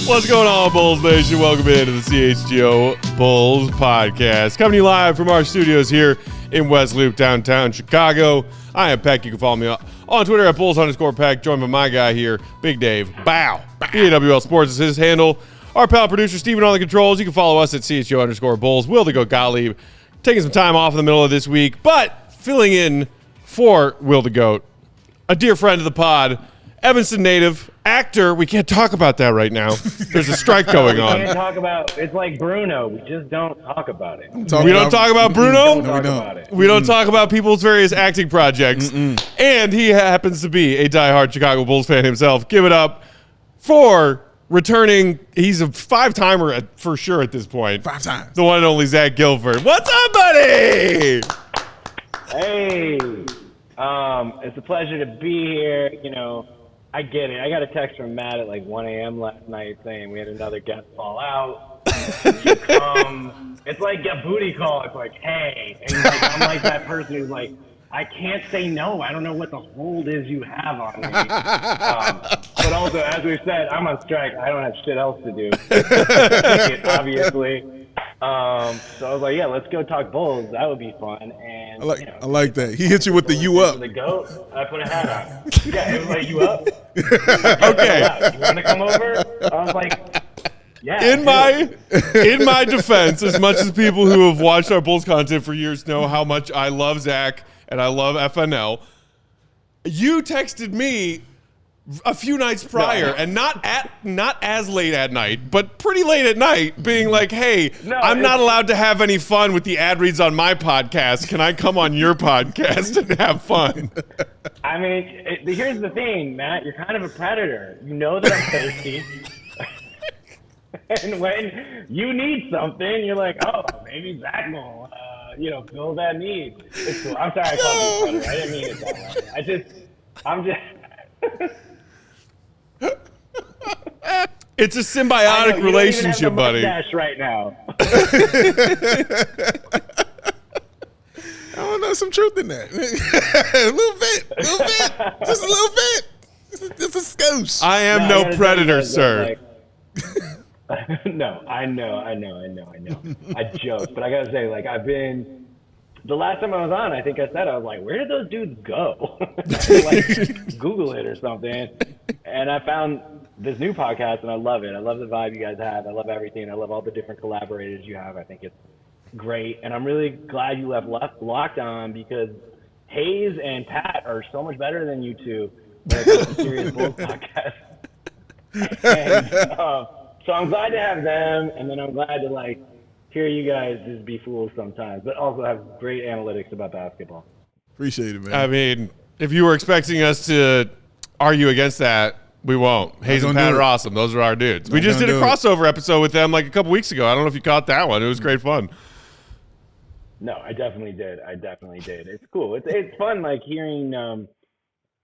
What's going on, Bulls Nation? Welcome into the CHGO Bulls Podcast. Coming to you live from our studios here in West Loop, downtown Chicago. I am Peck. You can follow me on Twitter at Bulls_Peck. Joined by my guy here, Big Dave. Bow. EAWL Sports is his handle. Our pal producer, Steven, on the controls. You can follow us at CHGO_Bulls. Will the Goat Gottlieb. Taking some time off in the middle of this week, but filling in for Will the Goat, a dear friend of the pod, Evanston native, actor. We can't talk about that right now. There's a strike going on. We can't talk about, it's like Bruno. We just don't talk about it. We don't talk about Bruno? No, we don't. We don't talk about people's various acting projects. And he happens to be a diehard Chicago Bulls fan himself. Give it up for returning. He's a five-timer for sure at this point. 5 times. The one and only Zach Gilford. What's up, buddy? Hey. It's a pleasure to be here. You know, I get it. I got a text from Matt at like 1 a.m. last night saying we had another guest fall out. You come. It's like a booty call. It's like, hey. And he's like, I'm like that person who's like, I can't say no. I don't know what the hold is you have on me. But also, as we've said, I'm on strike. I don't have shit else to do. Obviously. So I was like, yeah, let's go talk Bulls. That would be fun. And I like that. He hit you with the you up. The goat. I put a hat on. Yeah, everybody, you up? Okay. You want to come over? I was like, yeah. In my defense, as much as people who have watched our Bulls content for years know how much I love Zach and I love FNL, you texted me a few nights prior, and not as late at night, but pretty late at night, being like, hey, I'm not allowed to have any fun with the ad reads on my podcast. Can I come on your podcast and have fun? I mean, here's the thing, Matt. You're kind of a predator. You know that I'm thirsty. And when you need something, you're like, oh, maybe Zach will, fill that need. It's cool. I'm sorry I called you predator. I didn't mean it that way. I'm just... It's a symbiotic relationship, buddy. Right now. I don't know, some truth in that. a little bit, just a little bit. Just a skosh. I am no predator, sir. No, I know. I joke, but I gotta say, the last time I was on, I think I said, I was like, where did those dudes go? Google it or something. And I found this new podcast, and I love it. I love the vibe you guys have. I love everything. I love all the different collaborators you have. I think it's great. And I'm really glad you left Locked On, because Hayes and Pat are so much better than you two when it comes to Serious Bulls podcast. And, so I'm glad to have them, and then I'm glad to, hear you guys just be fools sometimes, but also have great analytics about basketball. Appreciate it, man. I mean, if you were expecting us to argue against that, we won't. Hayes and Pat are awesome. Those are our dudes. We just did a crossover episode with them a couple weeks ago. I don't know if you caught that one. It was great fun. No, I definitely did. It's cool. It's fun, hearing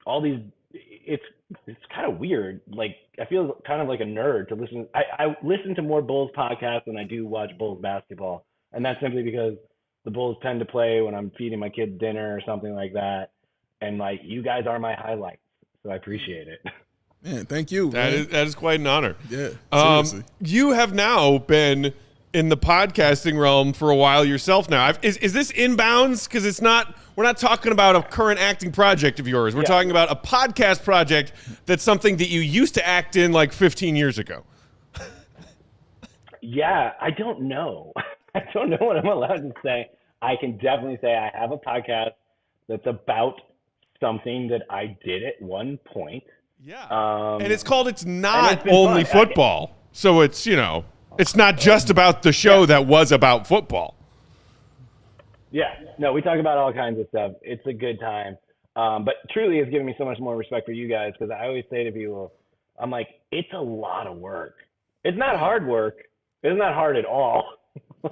all these. It's kind of weird. I feel kind of like a nerd to listen. I listen to more Bulls podcasts than I do watch Bulls basketball, and that's simply because the Bulls tend to play when I'm feeding my kids dinner or something like that. And you guys are my highlights, so I appreciate it. Man, thank you. That is quite an honor. Yeah, seriously. You have now been in the podcasting realm for a while yourself now. Is this inbounds? Because we're not talking about a current acting project of yours. We're talking about a podcast project that's something that you used to act in 15 years ago. Yeah, I don't know. I don't know what I'm allowed to say. I can definitely say I have a podcast that's about something that I did at one point. Yeah. And it's called It's Not Only Football. So it's, it's not just about the show that was about football. Yeah. No, we talk about all kinds of stuff. It's a good time. But truly, it's given me so much more respect for you guys, because I always say to people, I'm like, it's a lot of work. It's not hard work. It's not hard at all.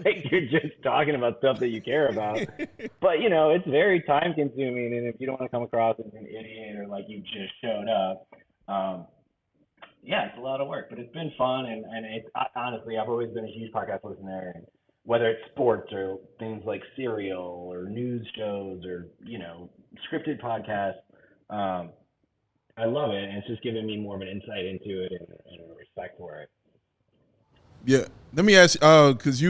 You're just talking about stuff that you care about. But, it's very time consuming. And if you don't want to come across as an idiot or you just showed up, it's a lot of work. But it's been fun. And it's honestly, I've always been a huge podcast listener. And whether it's sports or things like Serial or news shows or, scripted podcasts, I love it. And it's just given me more of an insight into it and a respect for it. Yeah. Let me ask you, because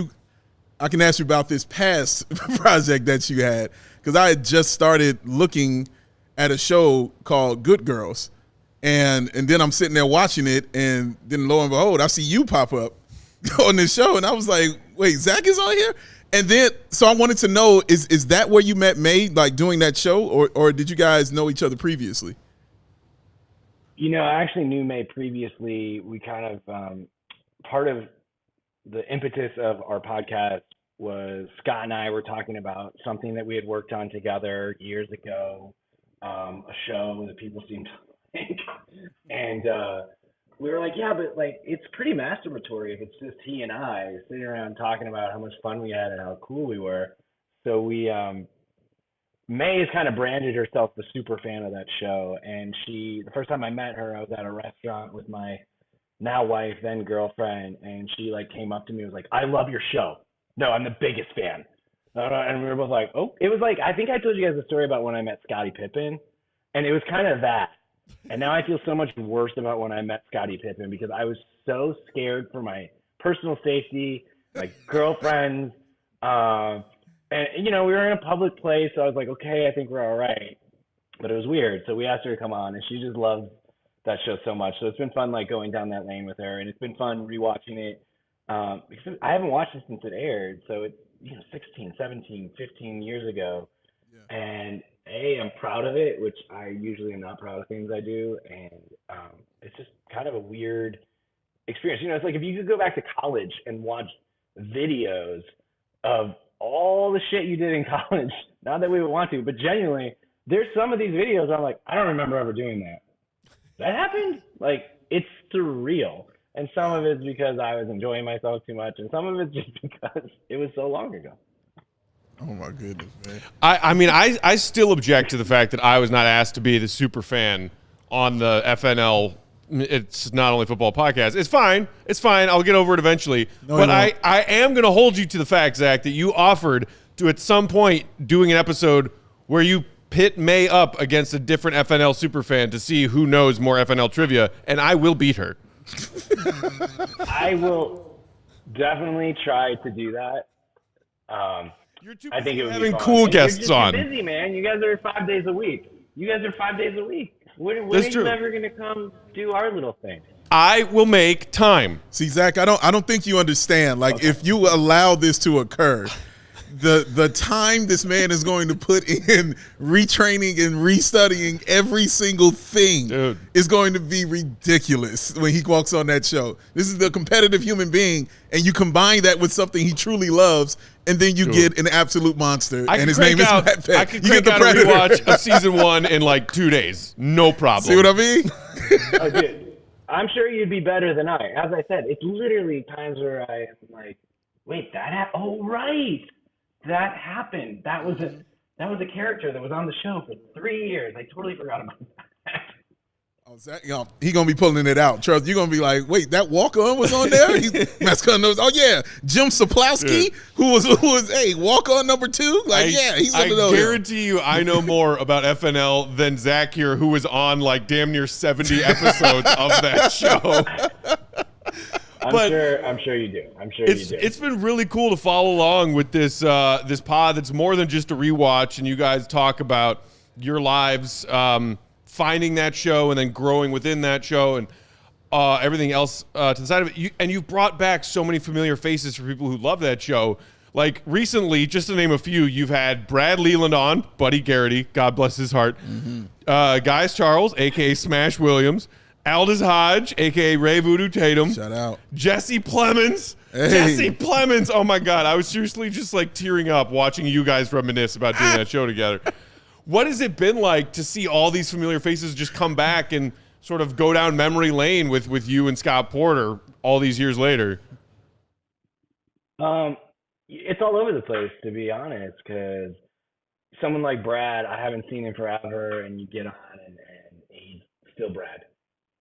I can ask you about this past project that you had, because I had just started looking at a show called Good Girls, and then I'm sitting there watching it, and then lo and behold, I see you pop up on this show, and I was like, wait, Zach is on here? And then, so I wanted to know, is that where you met May, like doing that show, or did you guys know each other previously? I actually knew May previously. We kind of, part of the impetus of our podcast was Scott and I were talking about something that we had worked on together years ago, a show that people seemed to like. And we were like, yeah, but like it's pretty masturbatory if it's just he and I sitting around talking about how much fun we had and how cool we were. So we, May has kind of branded herself the super fan of that show. And the first time I met her, I was at a restaurant with my now wife, then girlfriend, and she like came up to me and was like, I love your show. No, I'm the biggest fan. And we were both like, oh, it was like, I think I told you guys the story about when I met Scottie Pippen, and it was kind of that. And now I feel so much worse about when I met Scottie Pippen because I was so scared for my personal safety, my girlfriends, and we were in a public place, so I was like, okay, I think we're all right. But it was weird. So we asked her to come on, and she just loves that show so much. So it's been fun like going down that lane with her, and it's been fun rewatching it because I haven't watched it since it aired. So it's 16, 17, 15 years ago. Yeah. And I'm proud of it, which I usually am not proud of things I do, and it's just kind of a weird experience. It's like if you could go back to college and watch videos of all the shit you did in college, not that we would want to, but genuinely, there's some of these videos where I'm like, I don't remember ever doing that. That happened? Like, it's surreal. And some of it's because I was enjoying myself too much, and some of it's just because it was so long ago. Oh, my goodness, man. I still object to the fact that I was not asked to be the super fan on the FNL. It's Not Only Football podcast. It's fine. I'll get over it eventually. No, but I am going to hold you to the fact, Zach, that you offered to at some point doing an episode where you pit May up against a different FNL superfan to see who knows more FNL trivia, and I will beat her. I will definitely try to do that. You're too busy I think it would having be fun. cool and guests you're just on. Busy, man. You guys are 5 days a week. When are you ever going to come do our little thing? I will make time. See, Zach, I don't think you understand. Like, okay. If you allow this to occur, the time this man is going to put in retraining and restudying every single thing is going to be ridiculous when he walks on that show. This is the competitive human being, and you combine that with something he truly loves, and then you get an absolute monster, and his name is Matt Peck. I can crank out a rewatch of season 1 in like 2 days. No problem. See what I mean? Oh, dude, I'm sure you'd be better than I. As I said, it's literally times where I am like, wait, that happened? Oh, right. That happened. That was a character that was on the show for 3 years. I totally forgot about that. Oh, Zach, he gonna be pulling it out. Charles, you're gonna be like, wait, that walk-on was on there? Mascot knows. Oh yeah, Jim Saplowski, who was walk-on number 2. Like, he's gonna know. I guarantee you, I know more about FNL than Zach here, who was on like damn near 70 episodes of that show. I'm sure you do. It's been really cool to follow along with this this pod that's more than just a rewatch, and you guys talk about your lives finding that show and then growing within that show and everything else to the side of it. And you've brought back so many familiar faces for people who love that show. Like recently, just to name a few, you've had Brad Leland on, Buddy Garrity, God bless his heart, Guys Charles, a.k.a. Smash Williams, Aldous Hodge, a.k.a. Ray Voodoo Tatum. Shout out. Jesse Plemons. Hey. Jesse Plemons. Oh, my God. I was seriously just, like, tearing up watching you guys reminisce about doing that show together. What has it been like to see all these familiar faces just come back and sort of go down memory lane with you and Scott Porter all these years later? It's all over the place, to be honest, because someone like Brad, I haven't seen him forever, and you get on, and he's still Brad.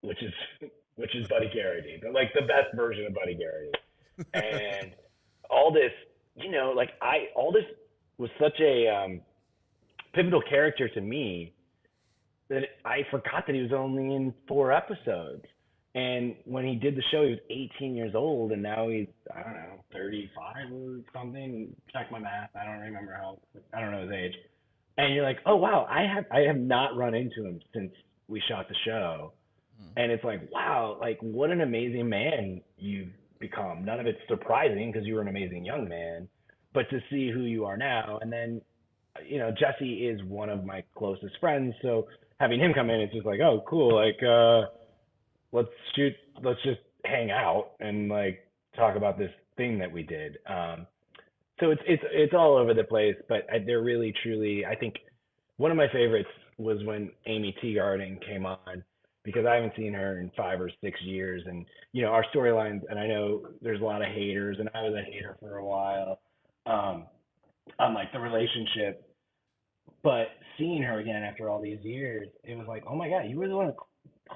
Which is Buddy Garrity, but like the best version of Buddy Garrity. And all this, Aldous was such a pivotal character to me that I forgot that he was only in 4 episodes. And when he did the show, he was 18 years old, and now he's, I don't know, 35 or something. Check my math. I don't remember I don't know his age. And you're like, oh, wow, I have not run into him since we shot the show. And it's like, wow, like, what an amazing man you've become. None of it's surprising because you were an amazing young man, but to see who you are now. And then, you know, Jesse is one of my closest friends. So having him come in, it's just like, oh, cool. Like, let's just hang out and like talk about this thing that we did. So it's all over the place, but they're really, truly, I think one of my favorites was when Amy Teagarden came on, because I haven't seen her in 5 or 6 years. And, you know, our storylines, and I know there's a lot of haters, and I was a hater for a while, on like the relationship, but seeing her again after all these years, it was like, oh my God, you were one of the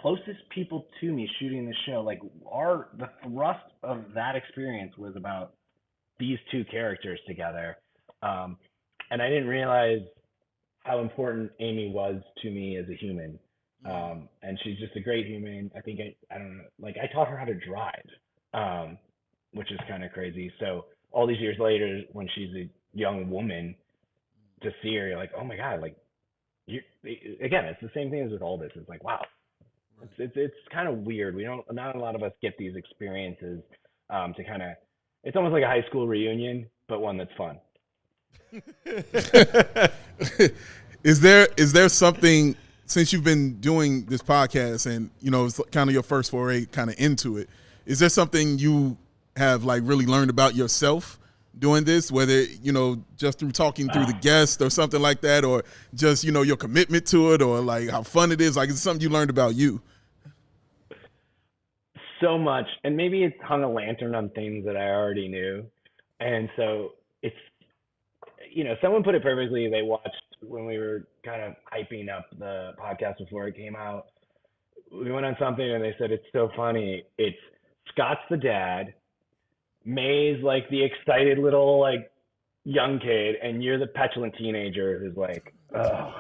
closest people to me shooting the show. Like the thrust of that experience was about these two characters together. And I didn't realize how important Amy was to me as a human. And she's just a great human. I think I don't know, like I taught her how to drive, which is kind of crazy. So all these years later, when she's a young woman, to see her, you're like, oh my God, like again, it's the same thing as with all this. It's like, wow, it's kind of weird. Not a lot of us get these experiences to kind of, it's almost like a high school reunion, but one that's fun. Is there something, since you've been doing this podcast and, you know, it's kind of your first foray kind of into it, is there something you have like really learned about yourself doing this, whether, you know, just through talking through the guest or something like that, or just, you know, your commitment to it, or like how fun it is? Like, is it something you learned about you? So much. And maybe it's hung a lantern on things that I already knew. And so it's, you know, someone put it perfectly. They watched when we were kind of hyping up the podcast before it came out. We went on something and they said, it's so funny. It's Scott's the dad, May's like the excited little like young kid, and you're the petulant teenager who's like, oh.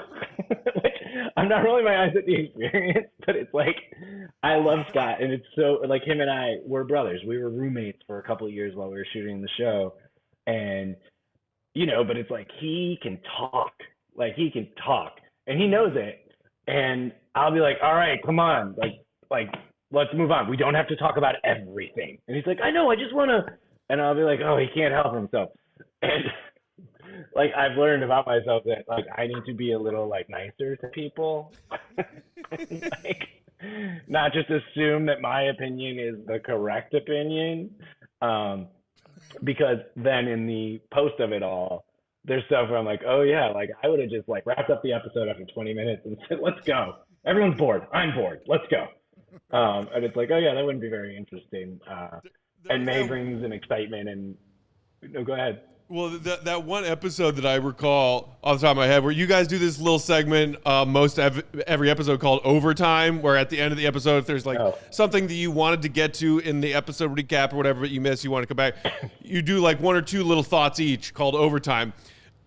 Which I'm not rolling my eyes at the experience, but it's like, I love Scott, and it's so like him and I were brothers. We were roommates for a couple of years while we were shooting the show, and you know, but it's like he can talk, and he knows it, and I'll be like, all right, come on, like let's move on. We don't have to talk about everything. And he's like, I know, I just want to, and I'll be like, oh, he can't help himself. And like, I've learned about myself that like, I need to be a little like nicer to people. Like, not just assume that my opinion is the correct opinion. Because then in the post of it all, there's stuff where I'm like, oh yeah, like I would have just like wrapped up the episode after 20 minutes and said, let's go. Everyone's bored. I'm bored. Let's go. And it's like, oh yeah, that wouldn't be very interesting. And May brings an excitement, and no, go ahead. Well, that one episode that I recall off the top of my head, where you guys do this little segment every episode called Overtime, where at the end of the episode, if there's like something that you wanted to get to in the episode recap or whatever that you missed, you want to come back, you do like 1 or 2 little thoughts each called Overtime.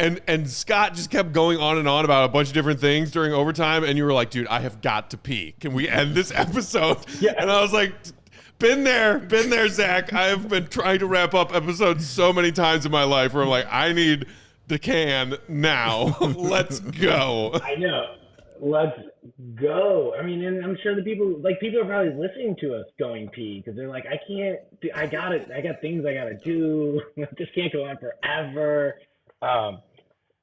And Scott just kept going on and on about a bunch of different things during overtime, and you were like, dude, I have got to pee. Can we end this episode? Yeah. And I was like, been there, Zach. I have been trying to wrap up episodes so many times in my life where I'm like, I need the can now. Let's go. I know. Let's go. I mean, and I'm sure the people are probably listening to us going pee because they're like, I got things I got to do. I just can't go on forever.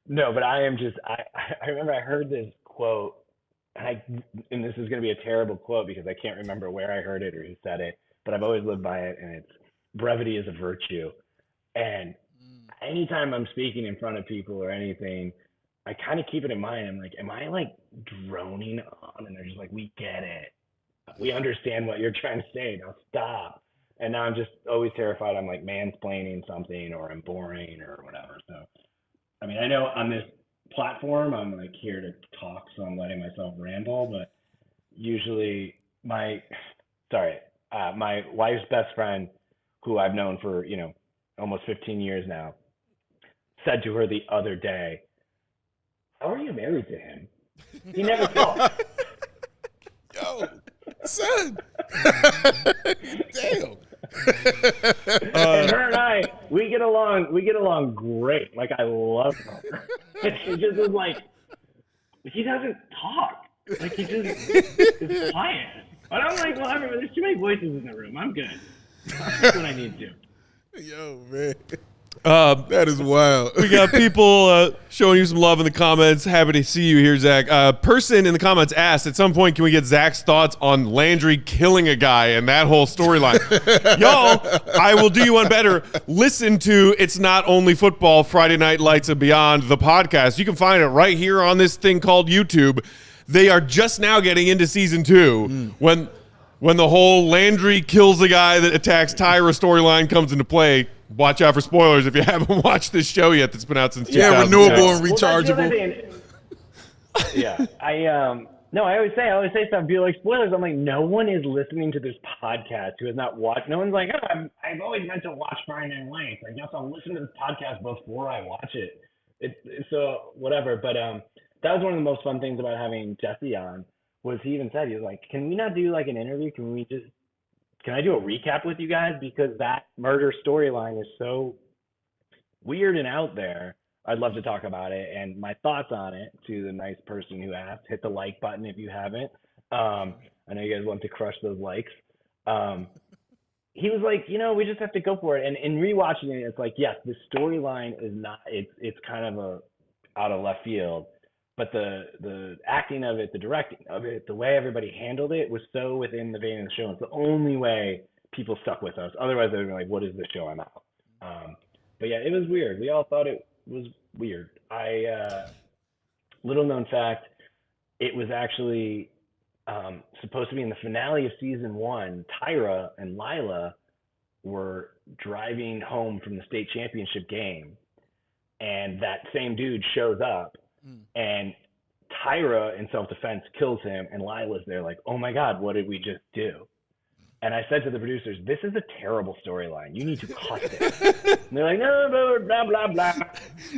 No, but I am just, I remember I heard this quote, and this is going to be a terrible quote because I can't remember where I heard it or who said it, but I've always lived by it, and it's brevity is a virtue. And anytime I'm speaking in front of people or anything, I kind of keep it in mind. I'm like, am I like droning on? And they're just like, we get it. We understand what you're trying to say. Now stop. And now I'm just always terrified. I'm like mansplaining something, or I'm boring or whatever. So, I mean, I know on this platform, I'm like here to talk, so I'm letting myself ramble, but usually my wife's best friend, who I've known for, you know, almost 15 years now, said to her the other day, how are you married to him? He never talks. Yo, son. Damn. And her and I, we get along great. Like, I love her. She just is like, he doesn't talk. Like, he just is quiet. But I'm like, well, there's too many voices in the room. I'm good. That's what I need to. Yo, man. That is wild. We got people showing you some love in the comments. Happy to see you here, Zach. Person in the comments asked, at some point, can we get Zach's thoughts on Landry killing a guy and that whole storyline? Y'all, I will do you one better. Listen to It's Not Only Football, Friday Night Lights and Beyond, the podcast. You can find it right here on this thing called YouTube. They are just now getting into season 2 when the whole Landry kills the guy that attacks Tyra storyline comes into play. Watch out for spoilers if you haven't watched this show yet that's been out since 2006. Yeah, renewable and rechargeable. I always say stuff, be like spoilers. I'm like, no one is listening to this podcast who has not watched. No one's like, oh, I've always meant to watch Friday Night Lights. I guess I'll listen to this podcast before I watch it. So whatever. But that was one of the most fun things about having Jesse on. Was he even said, he was like, can we not do like an interview? Can I do a recap with you guys? Because that murder storyline is so weird and out there. I'd love to talk about it and my thoughts on it to the nice person who asked. Hit the like button if you haven't. I know you guys want to crush those likes. He was like, we just have to go for it. And in rewatching it, it's like, yes, the storyline is not, it's kind of out of left field. But the acting of it, the directing of it, the way everybody handled it was so within the vein of the show. It's the only way people stuck with us. Otherwise, they would be like, what is this show? I'm out. But yeah, it was weird. We all thought it was weird. Little known fact, it was actually supposed to be in the finale of season 1. Tyra and Lila were driving home from the state championship game. And that same dude shows up. And Tyra, in self-defense, kills him, and Lila's there like, oh my God, what did we just do? And I said to the producers, this is a terrible storyline. You need to cut it. And they're like, no, blah, blah, blah.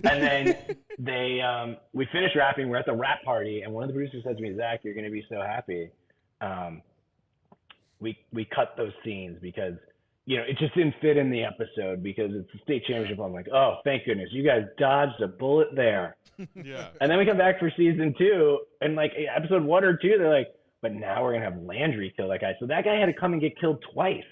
And then we finished rapping. We're at the rap party, and one of the producers said to me, Zach, you're going to be so happy. We cut those scenes because it just didn't fit in the episode because it's the state championship. I'm like, oh, thank goodness. You guys dodged a bullet there. Yeah. And then we come back for season 2 and like episode 1 or 2, they're like, but now we're going to have Landry kill that guy. So that guy had to come and get killed twice.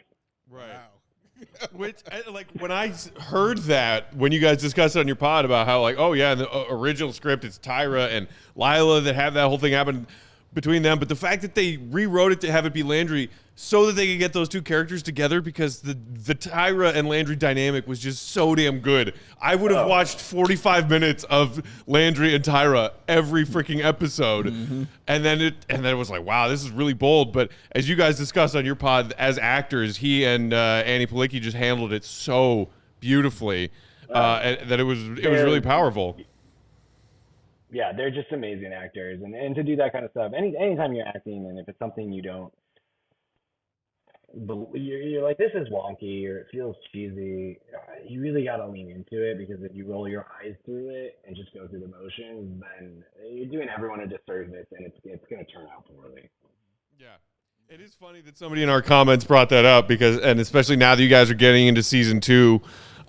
Right. Wow. Which, like, when I heard that, when you guys discussed it on your pod about how, like, oh, yeah, in the original script, it's Tyra and Lila that have that whole thing happen between them. But the fact that they rewrote it to have it be Landry so that they could get those two characters together because the Tyra and Landry dynamic was just so damn good. I would have watched 45 minutes of Landry and Tyra every freaking episode. Mm-hmm. And then it was like, wow, this is really bold. But as you guys discussed on your pod, as actors, he and Annie Palicki just handled it so beautifully that it was really powerful. Yeah, they're just amazing actors. And to do that kind of stuff, anytime you're acting and if it's something you don't, you're like, this is wonky or it feels cheesy, you really got to lean into it, because if you roll your eyes through it and just go through the motions, then you're doing everyone a disservice and it's going to turn out poorly. Yeah. It is funny that somebody in our comments brought that up and especially now that you guys are getting into season 2,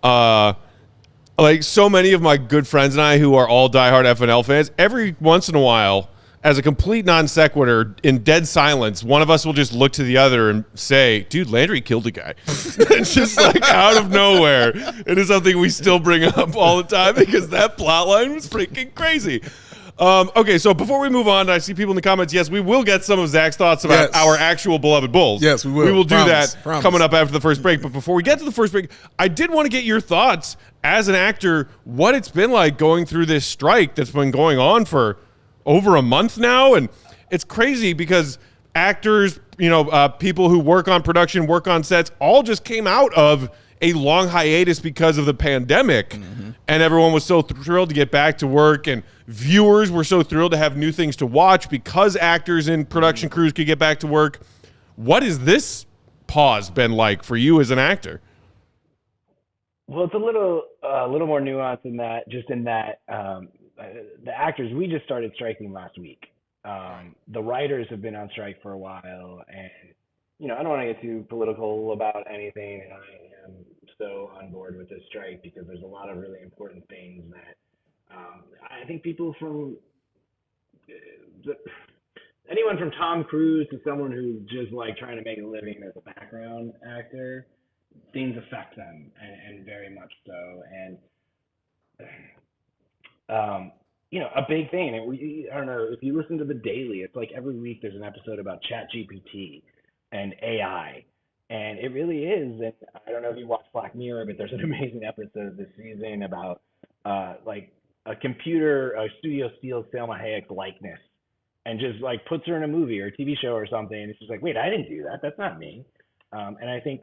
like so many of my good friends and I who are all diehard FNL fans, every once in a while, as a complete non sequitur, in dead silence, one of us will just look to the other and say, dude, Landry killed a guy. It's just like out of nowhere. It is something we still bring up all the time because that plot line was freaking crazy. Okay, so before we move on, I see people in the comments. Yes, we will get some of Zach's thoughts about our actual beloved Bulls. Yes, we will. We will do that coming up after the first break. But before we get to the first break, I did want to get your thoughts as an actor, what it's been like going through this strike that's been going on for over a month now. And it's crazy because actors, people who work on production, work on sets, all just came out of a long hiatus because of the pandemic. Mm-hmm. And everyone was so thrilled to get back to work, and viewers were so thrilled to have new things to watch because actors and production crews could get back to work. What has this pause been like for you as an actor? Well, it's a little more nuanced than that, just in that the actors, we just started striking last week. The writers have been on strike for a while, and I don't want to get too political about anything, and I am so on board with this strike because there's a lot of really important things that I think people from anyone from Tom Cruise to someone who's just like trying to make a living as a background actor, things affect them, and very much so. And a big thing. I don't know if you listen to The Daily. It's like every week there's an episode about ChatGPT and AI, and it really is. And I don't know if you watch Black Mirror, but there's an amazing episode this season about like a studio steals Salma Hayek's likeness and just like puts her in a movie or a TV show or something. And it's just like, wait, I didn't do that. That's not me. And I think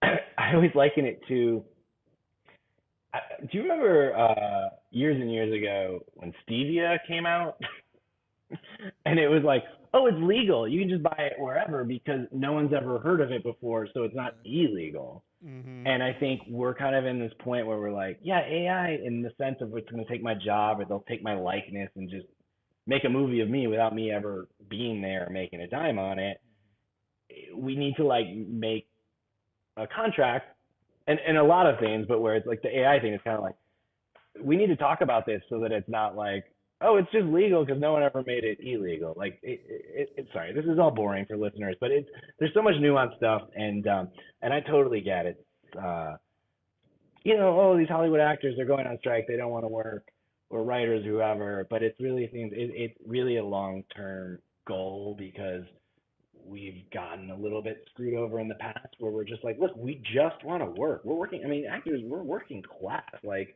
I always liken it to. Do you remember years and years ago when Stevia came out? And it was like, oh, it's legal. You can just buy it wherever because no one's ever heard of it before, so it's not illegal. Mm-hmm. And I think we're kind of in this point where we're like, yeah, AI in the sense of it's going to take my job or they'll take my likeness and just make a movie of me without me ever being there or making a dime on it. We need to like make a contract and a lot of things, but where it's like the AI thing is kind of like, we need to talk about this so that it's not like, oh, it's just legal because no one ever made it illegal. Like, sorry, this is all boring for listeners, but there's so much nuanced stuff, and I totally get it. These Hollywood actors, they're going on strike, they don't want to work, or writers, whoever, but it's really a long-term goal because we've gotten a little bit screwed over in the past where we're just like, look, we just want to work. We're working. I mean, actors, we're working class. Like,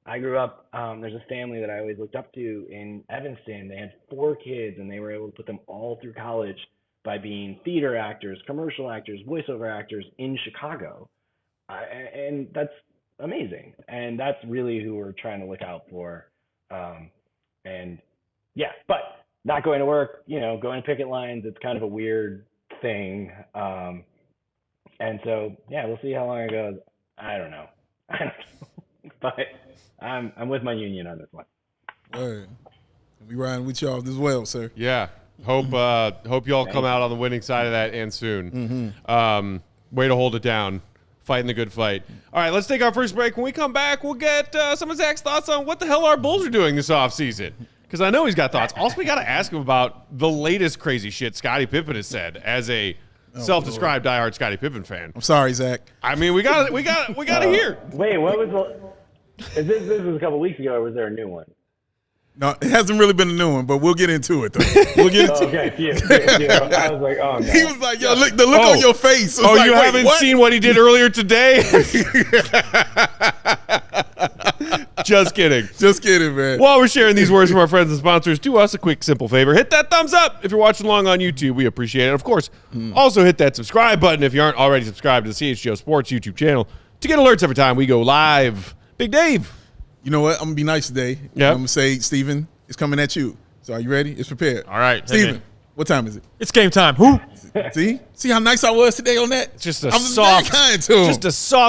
I grew up, there's a family that I always looked up to in Evanston. They had 4 kids, and they were able to put them all through college by being theater actors, commercial actors, voiceover actors in Chicago. And that's amazing. And that's really who we're trying to look out for. But not going to work, going to picket lines, it's kind of a weird thing. And so, we'll see how long it goes. I don't know. But I'm with my union on this one. All right. We riding with y'all as well, sir. Yeah. Hope y'all come out on the winning side of that and soon. Mm-hmm. Way to hold it down. Fighting the good fight. All right, let's take our first break. When we come back, we'll get some of Zach's thoughts on what the hell our Bulls are doing this offseason. Because I know he's got thoughts. Also, we got to ask him about the latest crazy shit Scottie Pippen has said as a self-described diehard Scottie Pippen fan. I'm sorry, Zach. I mean, we got to hear. Wait, what was this was a couple weeks ago, or was there a new one? No, it hasn't really been a new one, but we'll get into it, though. We'll get into it. I was like, oh, no. He was like, yo, look, the look on your face. Oh, like, you haven't seen what he did earlier today? Just kidding. Just kidding, man. While we're sharing these words from our friends and sponsors, do us a quick, simple favor. Hit that thumbs up if you're watching along on YouTube. We appreciate it. Of course, also hit that subscribe button if you aren't already subscribed to the CHGO Sports YouTube channel to get alerts every time we go live. Big Dave. You know what? I'm going to be nice today. Yep. I'm going to say, Steven, it's coming at you. So are you ready? It's prepared. All right. Steven, what time is it? It's game time. Who? See how nice I was today on that? Just a soft,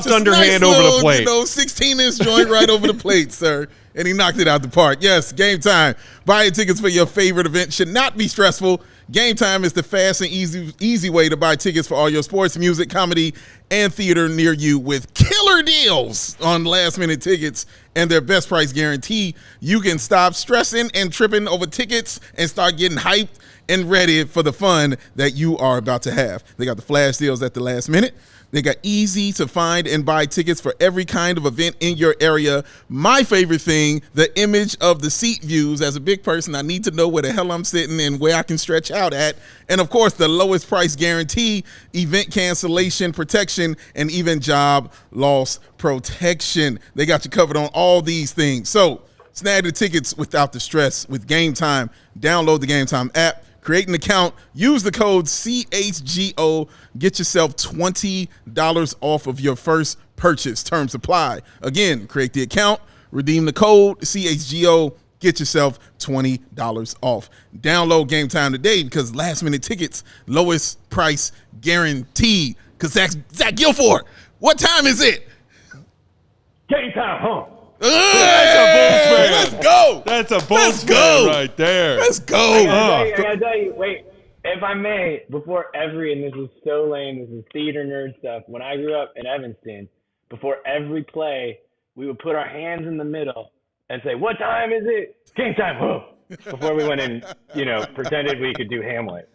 underhand nice over little, the plate. 16-inch joint right over the plate, sir. And he knocked it out the park. Yes, game time. Buying tickets for your favorite event should not be stressful. Game time is the fast and easy way to buy tickets for all your sports, music, comedy, and theater near you with killer deals on last-minute tickets and their best price guarantee. You can stop stressing and tripping over tickets and start getting hyped and ready for the fun that you are about to have. They got the flash deals at the last minute. They got easy to find and buy tickets for every kind of event in your area. My favorite thing, the image of the seat views. As a big person, I need to know where the hell I'm sitting and where I can stretch out at. And of course, the lowest price guarantee, event cancellation protection, and even job loss protection. They got you covered on all these things. So snag the tickets without the stress with Game Time. Download the Game Time app. Create an account, use the code CHGO, get yourself $20 off of your first purchase. Terms apply. Again, create the account, redeem the code CHGO, get yourself $20 off. Download Game Time today because last-minute tickets, lowest price guaranteed. Because Zach Gilford, what time is it? Game time, huh? That's a Bulls fan. Let's go. That's a Bulls fan right there. Let's go. I gotta tell you, wait. If I may, before every, and this is so lame, this is theater nerd stuff. When I grew up in Evanston, before every play, we would put our hands in the middle and say, "What time is it? Game time!" Whoa. Before we went and, pretended we could do Hamlet.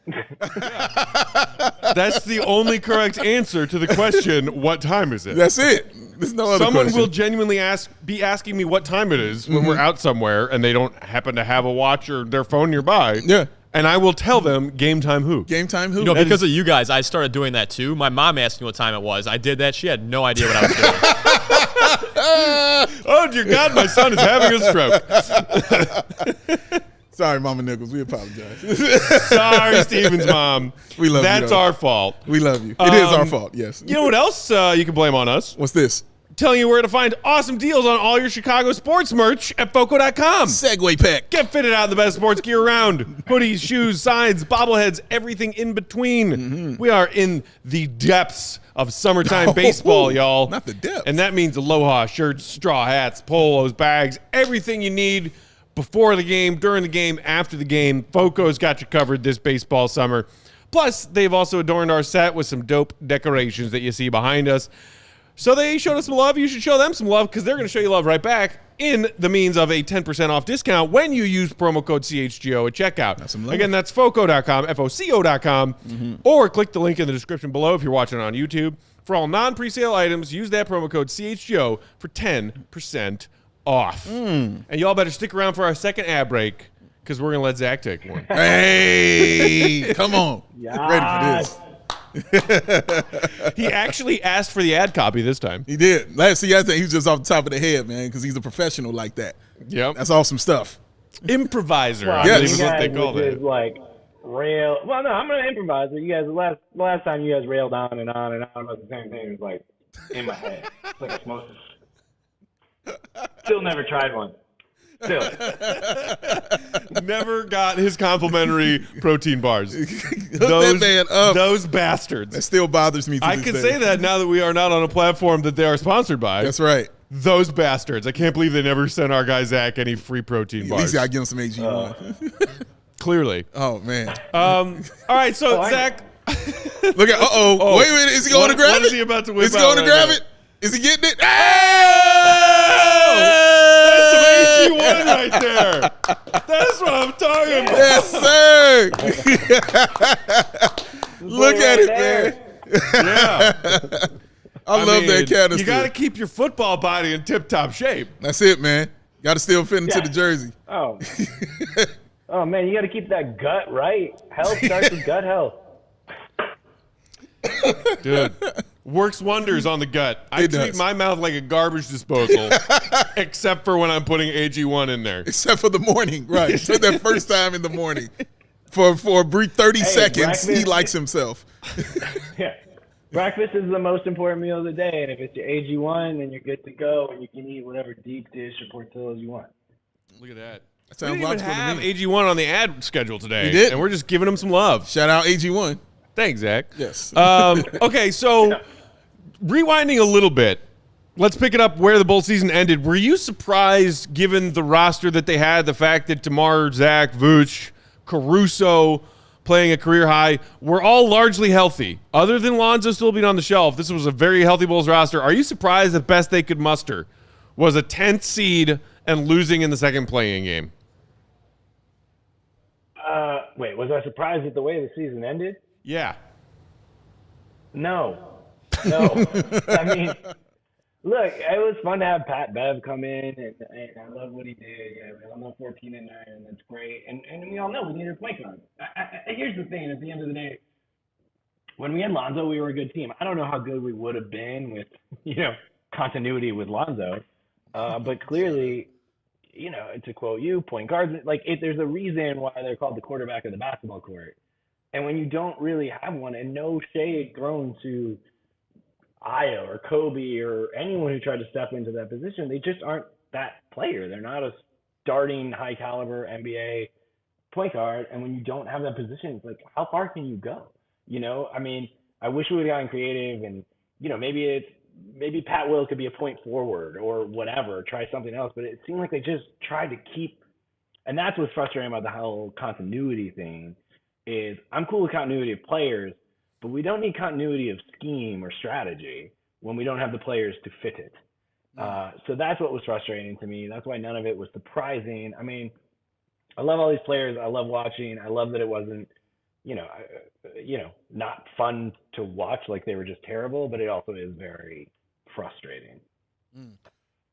That's the only correct answer to the question, what time is it? That's it. There's no other Someone question. will genuinely be asking me what time it is when we're out somewhere and they don't happen to have a watch or their phone nearby. Yeah. And I will tell them game time who. Game time who? You know, because of you guys, I started doing that too. My mom asked me what time it was. I did that. She had no idea what I was doing. Oh, dear God, my son is having a stroke. Sorry, Mama Nichols. We apologize. Sorry, Steven's mom. We love you. That's though. our fault. We love you. It is our fault, yes. You know what else you can blame on us? What's this? Telling you where to find awesome deals on all your Chicago sports merch at Foco.com. Segway pack. Get fitted out in the best sports gear around. Hoodies, shoes, signs, bobbleheads, everything in between. We are in the depths of summertime baseball, y'all. Not the depths. And that means aloha shirts, straw hats, polos, bags, everything you need before the game, during the game, after the game. Foco's got you covered this baseball summer. Plus, they've also adorned our set with some dope decorations that you see behind us. So they showed us some love. You should show them some love because they're going to show you love right back in the means of a 10% off discount when you use promo code CHGO at checkout. That's some love. Again, that's Foco.com, Foco.com, or click the link in the description below if you're watching on YouTube. For all non-presale items, use that promo code CHGO for 10% off. And y'all better stick around for our second ad break because we're going to let Zach take one. Hey, come on. Yes. Ready for this. He actually asked for the ad copy this time. He did. I think he was just off the top of the head, man, because he's a professional like that. Yep. That's awesome stuff. Improviser, Well, I Yes. believe is what they call which it. is like rail. Well, no, I'm gonna improvise. You guys, the last time you guys railed on and on and on about the same thing, it was like in my head. It's like osmosis. Still never tried one. Still. Never got his complimentary protein bars. That man up. Those bastards. That still bothers me to I this can day. say that now that we are not on a platform that they are sponsored by. That's right. Those bastards. I can't believe they never sent our guy Zach any free protein At bars. least I give him some AG1. Clearly. Oh, man. All right, so I- Zach. Look at, Oh, wait a minute. Is he going to grab what it? is he about to whip Is he out going to right grab now? it? Is he getting it? That's some AG1 right there. That's what I'm talking about. Yes, sir. Look at it, man. Yeah. I love that canister. You got to keep your football body in tip-top shape. That's it, man. Got to still fit into Yeah. the jersey. Oh. Oh man, you got to keep that gut right. Health starts with gut health. Dude, works wonders on the gut. I It treat does. my mouth like a garbage disposal, except for when I'm putting AG1 in there. Except for the morning, right? So that first time in the morning. For a brief 30 seconds, he breakfast. likes himself. Yeah. Breakfast is the most important meal of the day, and if it's your AG1, then you're good to go, and you can eat whatever deep dish or portillos you want. Look at that. That We sounds didn't even logical to have me. AG1 on the ad schedule today. We didn't. And we're just giving him some love. Shout out AG1. Thanks, Zach. Yes. Okay, so rewinding a little bit, let's pick it up where the bowl season ended. Were you surprised, given the roster that they had, the fact that DeMar, Zach, Vooch, Caruso playing a career high, were all largely healthy? Other than Lonzo still being on the shelf, this was a very healthy Bulls roster. Are you surprised the best they could muster was a 10th seed and losing in the second playing game? Wait, was I surprised at the way the season ended? Yeah. No. I mean, look, it was fun to have Pat Bev come in, and I love what he did. Yeah, we all know 14 and 9, and that's great. And we all know we needed a point guard. Here's the thing: at the end of the day, when we had Lonzo, we were a good team. I don't know how good we would have been with continuity with Lonzo, but clearly, to quote you, point guards, there's a reason why they're called the quarterback of the basketball court. And when you don't really have one, and no shade thrown to Io or Kobe or anyone who tried to step into that position, they just aren't that player. They're not a starting high caliber NBA point guard. And when you don't have that position, it's like, how far can you go? I mean, I wish we would have gotten creative, and maybe Pat Will could be a point forward or whatever, try something else. But it seemed like they just tried to keep, and that's what's frustrating about the whole continuity thing. is I'm cool with continuity of players, but we don't need continuity of scheme or strategy when we don't have the players to fit it. So that's what was frustrating to me. That's why none of it was surprising. I mean, I love all these players. I love watching. I love that it wasn't, not fun to watch, like they were just terrible, but it also is very frustrating.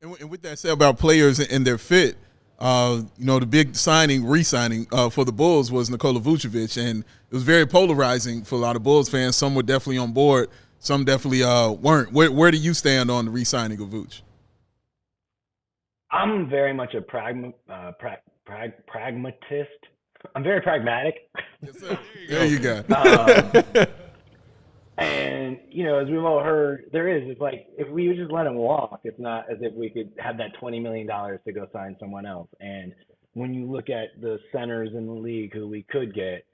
And with that said about players and their fit, the big re-signing for the Bulls was Nikola Vucevic, and it was very polarizing for a lot of Bulls fans. Some were definitely on board, some definitely weren't. Where do you stand on the re-signing of Vuce? I'm very much a pragmatist. I'm very pragmatic. Yes, sir. There you go. And, as we've all heard, it's like if we would just let him walk, it's not as if we could have that $20 million to go sign someone else. And when you look at the centers in the league who we could get,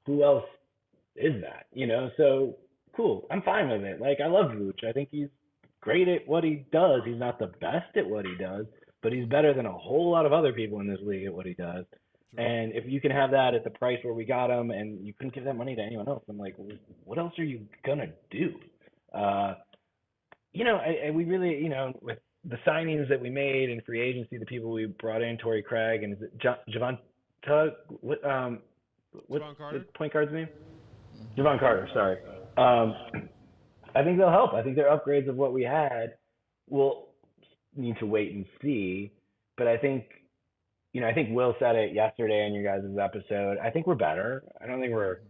who else is that? So cool. I'm fine with it. Like, I love Vooch. I think he's great at what he does. He's not the best at what he does, but he's better than a whole lot of other people in this league at what he does. And if you can have that at the price where we got him and you couldn't give that money to anyone else, I'm like, what else are you going to do? We really, with the signings that we made in free agency, the people we brought in, Torrey Craig, and is it Javon Tug? What's the point guard's name? Javon Carter, sorry. I think they'll help. I think they're upgrades of what we had. We'll need to wait and see. But I think Will said it yesterday on your guys' episode. I think we're better. I don't think we're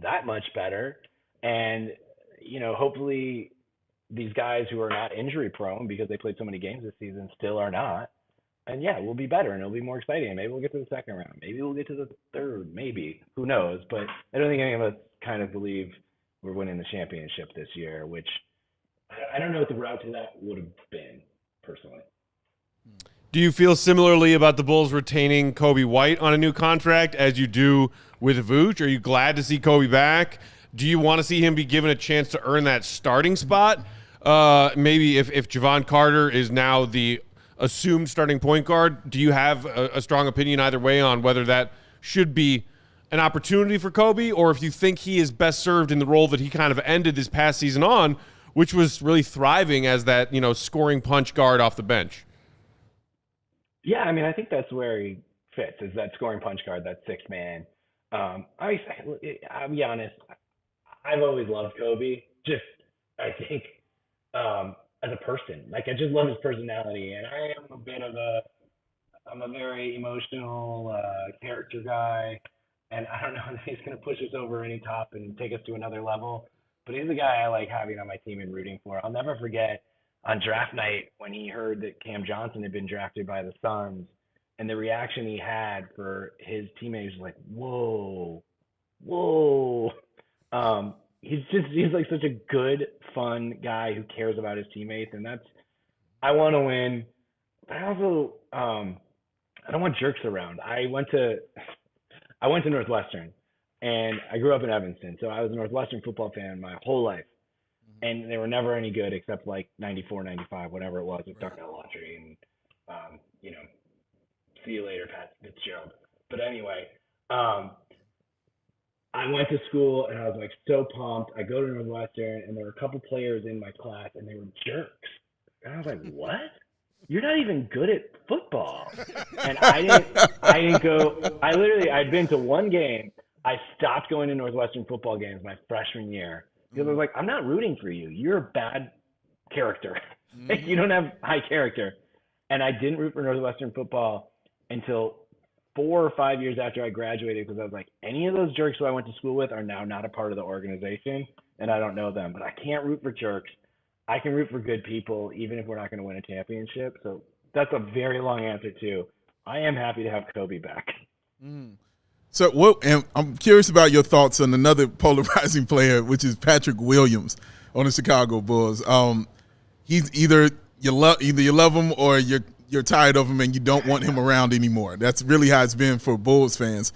that much better. And, hopefully these guys who are not injury prone because they played so many games this season still are not. And yeah, we'll be better and it'll be more exciting. Maybe we'll get to the second round. Maybe we'll get to the third, maybe. Who knows? But I don't think any of us kind of believe we're winning the championship this year, which I don't know what the route to that would have been, personally. Do you feel similarly about the Bulls retaining Kobe White on a new contract as you do with Vooch? Are you glad to see Kobe back? Do you want to see him be given a chance to earn that starting spot? Maybe if Javon Carter is now the assumed starting point guard, do you have a strong opinion either way on whether that should be an opportunity for Kobe, or if you think he is best served in the role that he kind of ended this past season on, which was really thriving as that, scoring punch guard off the bench? Yeah, I mean, I think that's where he fits, is that scoring punch guard, that sixth man. I'll be honest, I've always loved Kobe. Just, I think, as a person, like, I just love his personality, and I am I'm a very emotional character guy, and I don't know if he's going to push us over any top and take us to another level, but he's the guy I like having on my team and rooting for. I'll never forget on draft night when he heard that Cam Johnson had been drafted by the Suns, and the reaction he had for his teammates was like, whoa. He's like such a good, fun guy who cares about his teammates, and I want to win, but I also I don't want jerks around. I went to Northwestern, and I grew up in Evanston, so I was a Northwestern football fan my whole life. And they were never any good except like 94, 95, whatever it was with Darnell Autry and, see you later, Pat Fitzgerald. But anyway, I went to school and I was like so pumped. I go to Northwestern and there were a couple players in my class and they were jerks. And I was like, what? You're not even good at football. And I didn't go. I'd been to one game. I stopped going to Northwestern football games my freshman year. Because I was like, I'm not rooting for you. You're a bad character. Like, you don't have high character. And I didn't root for Northwestern football until 4 or 5 years after I graduated, because I was like, any of those jerks who I went to school with are now not a part of the organization, and I don't know them. But I can't root for jerks. I can root for good people, even if we're not going to win a championship. So that's a very long answer, too. I am happy to have Kobe back. So and I'm curious about your thoughts on another polarizing player, which is Patrick Williams on the Chicago Bulls. He's either you love him or you're tired of him and you don't want him around anymore. That's really how it's been for Bulls fans.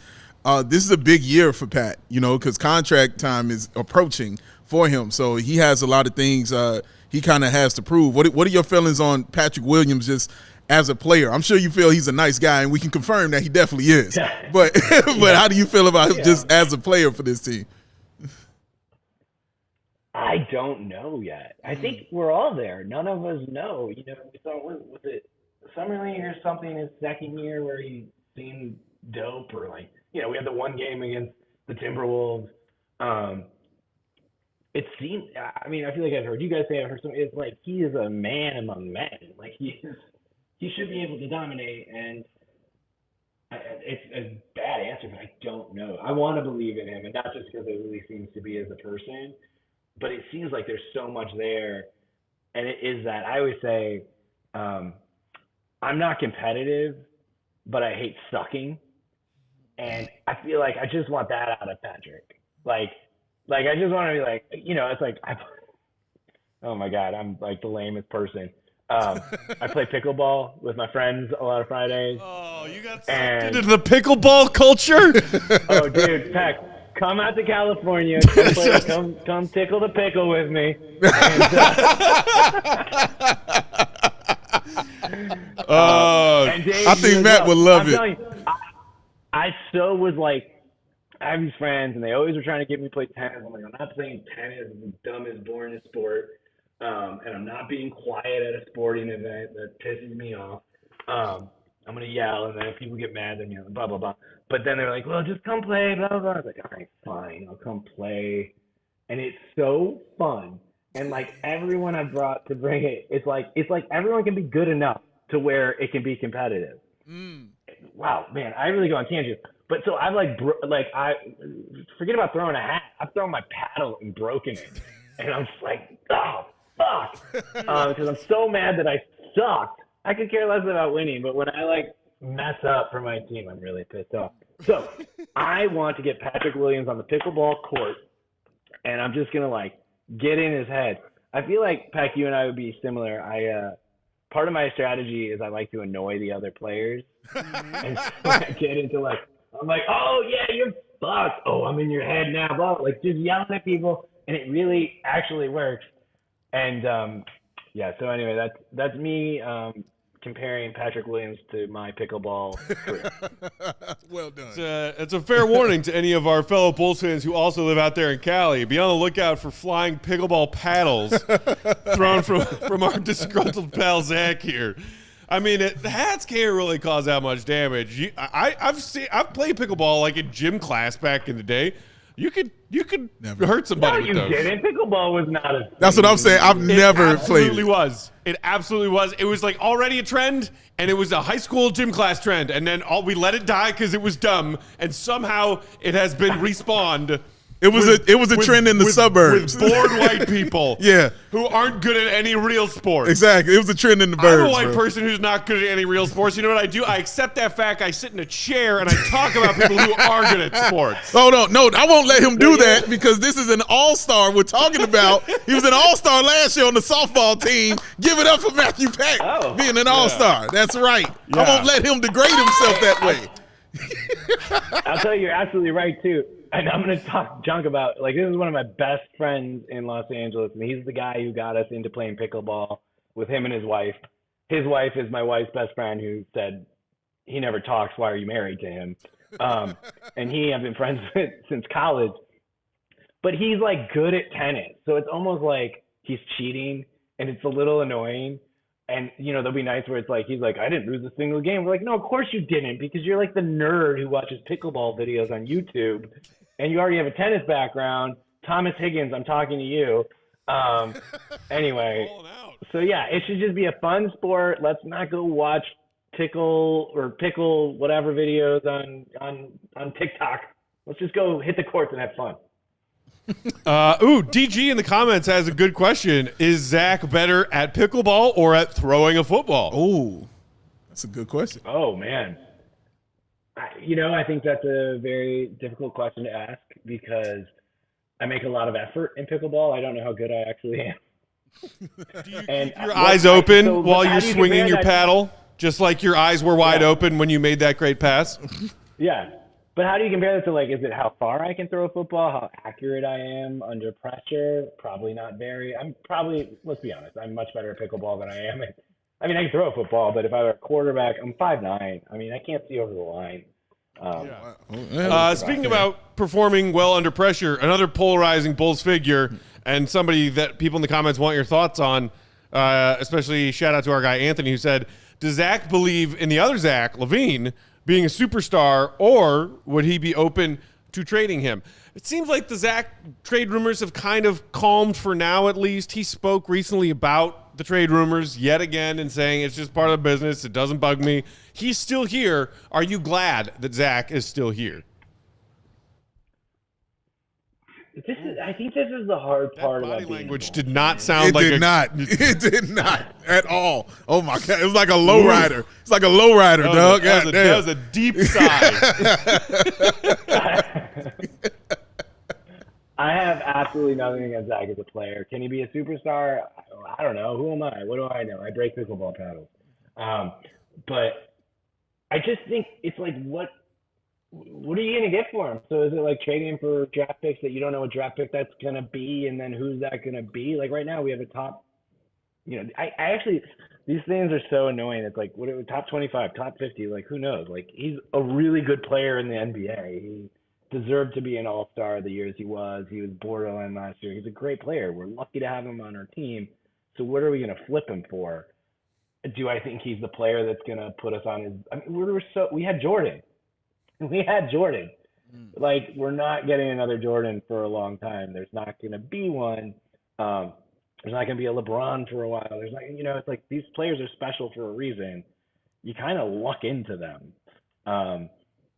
This is a big year for Pat, because contract time is approaching for him. So he has a lot of things he kind of has to prove. What are your feelings on Patrick Williams just as a player? I'm sure you feel he's a nice guy, and we can confirm that he definitely is. But how do you feel about him just as a player for this team? I don't know yet. I think we're all there. None of us know. You know, we saw, was it Summer League or something his second year where he seemed dope, or like, you know, we had the one game against the Timberwolves. It seemed, I mean, I feel like I've heard you guys say, I've heard something, it's like he is a man among men. Like he should be able to dominate, and it's a bad answer, but I don't know. I want to believe in him, and not just because it really seems to be as a person, but it seems like there's so much there, and it is that. I always say, I'm not competitive, but I hate sucking, and I feel like I just want that out of Patrick. Like I just want to be like, you know, it's like, oh my God, I'm like the lamest person. I play pickleball with my friends a lot of Fridays. Oh, you got sucked into the pickleball culture? Oh, dude, Peck, come out to California. Come tickle the pickle with me. And, Dave, I think Matt would love it. You, I so was like, I have these friends, and they always were trying to get me to play tennis. I'm like, I'm not playing tennis. It's the dumbest, boring sport. And I'm not being quiet at a sporting event. That pisses me off. I'm going to yell, and then if people get mad, then, you know, blah, blah, blah. But then they're like, well, just come play, blah, blah, blah. I was like, all right, fine. I'll come play. And it's so fun. And, like, everyone I brought to bring it, it's like everyone can be good enough to where it can be competitive. Wow, man, I really go on tangents. But so I've I forget about throwing a hat. I've thrown my paddle and broken it. And I'm just like, oh, fuck. Because I'm so mad that I sucked. I could care less about winning, but when I like mess up for my team, I'm really pissed off. So I want to get Patrick Williams on the pickleball court, and I'm just gonna like get in his head. I feel like, Peck, you and I would be similar. Part of my strategy is I like to annoy the other players. And so I get into like, I'm like, oh yeah, you're fucked. Oh, I'm in your head now. Blah. Like just yelling at people, and it really actually works. And yeah, so anyway, that's me comparing Patrick Williams to my pickleball career. Well done. It's a fair warning to any of our fellow Bulls fans who also live out there in Cali. Be on the lookout for flying pickleball paddles thrown from our disgruntled pal Zach here. I mean, the hats can't really cause that much damage. I've played pickleball like in gym class back in the day. You could never hurt somebody. No, you with those. didn't. Pickleball was not a. That's what I'm saying. I've never played. It absolutely was. It was like already a trend, and it was a high school gym class trend, and then we let it die because it was dumb, and somehow it has been respawned. It was a trend in the suburbs. With bored white people yeah. who aren't good at any real sports. Exactly. It was a trend in the burbs. I'm a white person who's not good at any real sports. You know what I do? I accept that fact. I sit in a chair and I talk about people who are good at sports. Oh, no, I won't let him do that because this is an all-star we're talking about. He was an all-star last year on the softball team. Give it up for Matthew Peck being an all-star. That's right. Yeah. I won't let him degrade himself that way. I'll tell you, you're absolutely right, too. And I'm going to talk junk about, like, this is one of my best friends in Los Angeles, and he's the guy who got us into playing pickleball with him and his wife. His wife is my wife's best friend who said he never talks. Why are you married to him? And I've been friends with since college. But he's, like, good at tennis. So it's almost like he's cheating, and it's a little annoying. And, you know, there'll be nights where it's like, he's like, I didn't lose a single game. We're like, no, of course you didn't, because you're like the nerd who watches pickleball videos on YouTube, and you already have a tennis background. Thomas Higgins, I'm talking to you. Anyway, so yeah, it should just be a fun sport. Let's not go watch pickle whatever videos on TikTok. Let's just go hit the courts and have fun. DG in the comments has a good question. Is Zach better at pickleball or at throwing a football? Oh, that's a good question. Oh, man. I think that's a very difficult question to ask because I make a lot of effort in pickleball. I don't know how good I actually am. Do you keep your eyes open while you're swinging your paddle, just like your eyes were wide open when you made that great pass? Yeah. But how do you compare that to, like, is it how far I can throw a football, how accurate I am under pressure? Probably not very. Let's be honest, I'm much better at pickleball than I am I mean, I can throw a football, but if I were a quarterback, I'm 5'9". I mean, I can't see over the line. Speaking about performing well under pressure, another polarizing Bulls figure and somebody that people in the comments want your thoughts on, especially shout out to our guy Anthony who said, does Zach believe in the other Zach LaVine being a superstar, or would he be open to trading him? It seems like the Zach trade rumors have kind of calmed for now, at least. He spoke recently about the trade rumors yet again and saying it's just part of the business. It doesn't bug me. He's still here. Are you glad that Zach is still here? I think this is the hard part That about body being language a did Bulls not fan. sound It like did not. It did not at all. Oh my God! It was like a lowrider. It's like a lowrider, dog. That was a deep sigh. I have absolutely nothing against Zach as a player. Can he be a superstar? I don't know. Who am I? What do I know? I break pickleball paddles. But I just think it's like, what are you going to get for him? So is it like trading him for draft picks that you don't know what draft pick that's going to be, and then who's that going to be? Like right now we have a top, I actually, these things are so annoying. It's like, what top 25, top 50, like who knows? Like he's a really good player in the NBA. He deserved to be an all-star the years he was. He was borderline last year. He's a great player. We're lucky to have him on our team. So what are we going to flip him for? Do I think he's the player that's going to put us on his, I mean, we had Jordan. Like, we're not getting another Jordan for a long time. There's not going to be one. There's not going to be a LeBron for a while. There's not, it's like these players are special for a reason. You kind of luck into them.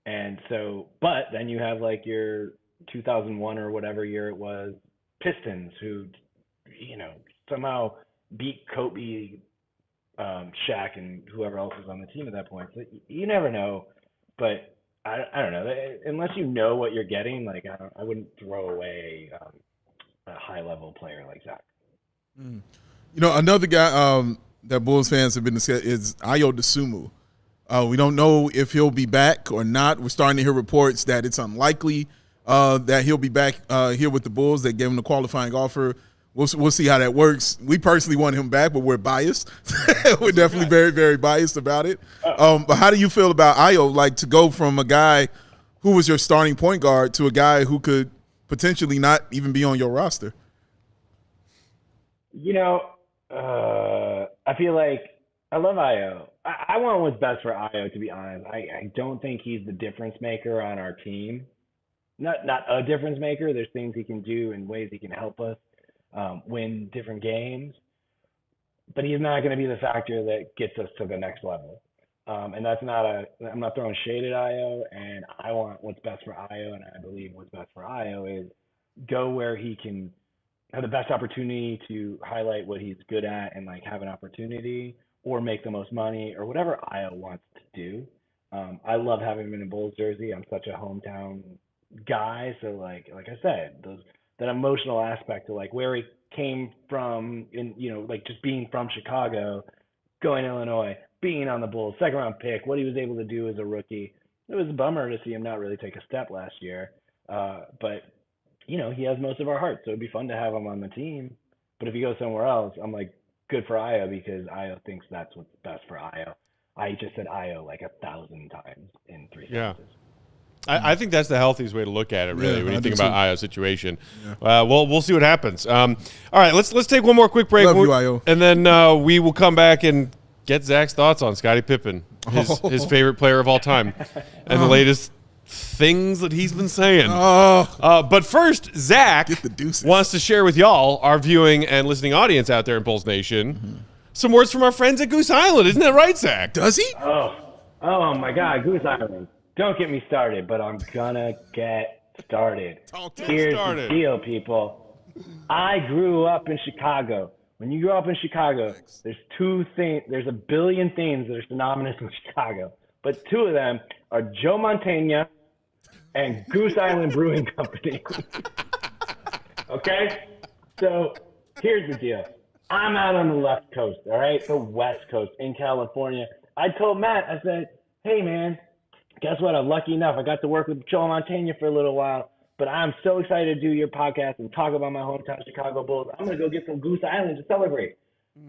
And so, but then you have like your 2001 or whatever year it was, Pistons who, somehow beat Kobe, Shaq, and whoever else was on the team at that point. So you never know, but I don't know. Unless you know what you're getting, like I wouldn't throw away a high-level player like Zach. Another guy that Bulls fans have been discussing is Ayo Dosunmu. We don't know if he'll be back or not. We're starting to hear reports that it's unlikely that he'll be back here with the Bulls. They gave him the qualifying offer. We'll see how that works. We personally want him back, but we're biased. We're definitely very, very biased about it. But how do you feel about Ayo, like to go from a guy who was your starting point guard to a guy who could potentially not even be on your roster? I feel like I love Ayo. I want what's best for Ayo, to be honest. I don't think he's the difference maker on our team. Not a difference maker. There's things he can do and ways he can help us win different games. But he's not going to be the factor that gets us to the next level. And that's I'm not throwing shade at Ayo, and I want what's best for Ayo, and I believe what's best for Ayo is go where he can have the best opportunity to highlight what he's good at and like have an opportunity or make the most money or whatever Ayo wants to do. I love having him in a Bulls jersey. I'm such a hometown guy. So like I said, that emotional aspect to like where he came from in, like just being from Chicago, going to Illinois, being on the Bulls, second round pick, what he was able to do as a rookie. It was a bummer to see him not really take a step last year. But he has most of our hearts, so it'd be fun to have him on the team. But if he goes somewhere else, I'm like, good for Ayo because Ayo thinks that's what's best for Ayo. I just said Ayo like 1,000 times in 3 sentences. I think that's the healthiest way to look at it, really, when you think about Ayo's situation. Yeah. We'll see what happens. All right, let's take one more quick break. Love you, Ayo. And then we will come back and get Zach's thoughts on Scottie Pippen, his favorite player of all time, and the latest things that he's been saying. But first, Zach wants to share with y'all, our viewing and listening audience out there in Bulls Nation, some words from our friends at Goose Island. Isn't that right, Zach? Does he? Oh my God, Goose Island. Don't get me started, but I'm gonna get started. Here's the deal, people. I grew up in Chicago. When you grow up in Chicago, there's two things. There's a billion things that are synonymous with Chicago, but two of them are Joe Montana and Goose Island Brewing Company. Okay? So here's the deal. I'm out on the left coast, all right? The West Coast in California. I told Matt, I said, hey, man, guess what? I'm lucky enough. I got to work with Joe Montana for a little while, but I'm so excited to do your podcast and talk about my hometown Chicago Bulls. I'm going to go get some Goose Island to celebrate.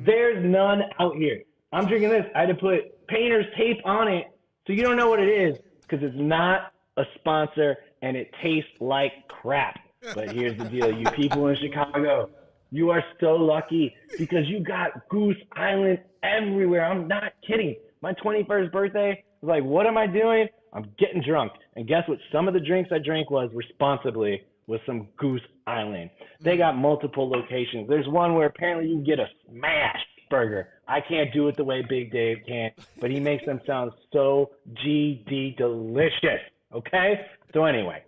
There's none out here. I'm drinking this. I had to put painter's tape on it so you don't know what it is because it's not a sponsor and it tastes like crap. But here's the deal. You people in Chicago, you are so lucky because you got Goose Island everywhere. I'm not kidding. My 21st birthday was like, what am I doing? I'm getting drunk. And guess what? Some of the drinks I drank was responsibly with some Goose Island. They got multiple locations. There's one where apparently you can get a smash burger. I can't do it the way Big Dave can, but he makes them sound so GD delicious. Okay? So anyway,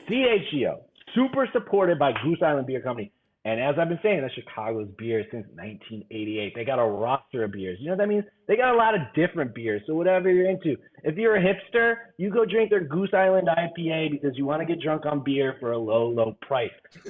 CHGO, super supported by Goose Island Beer Company. And as I've been saying, that's Chicago's beer since 1988. They got a roster of beers. You know what that means? They got a lot of different beers. So whatever you're into. If you're a hipster, you go drink their Goose Island IPA because you want to get drunk on beer for a low, low price.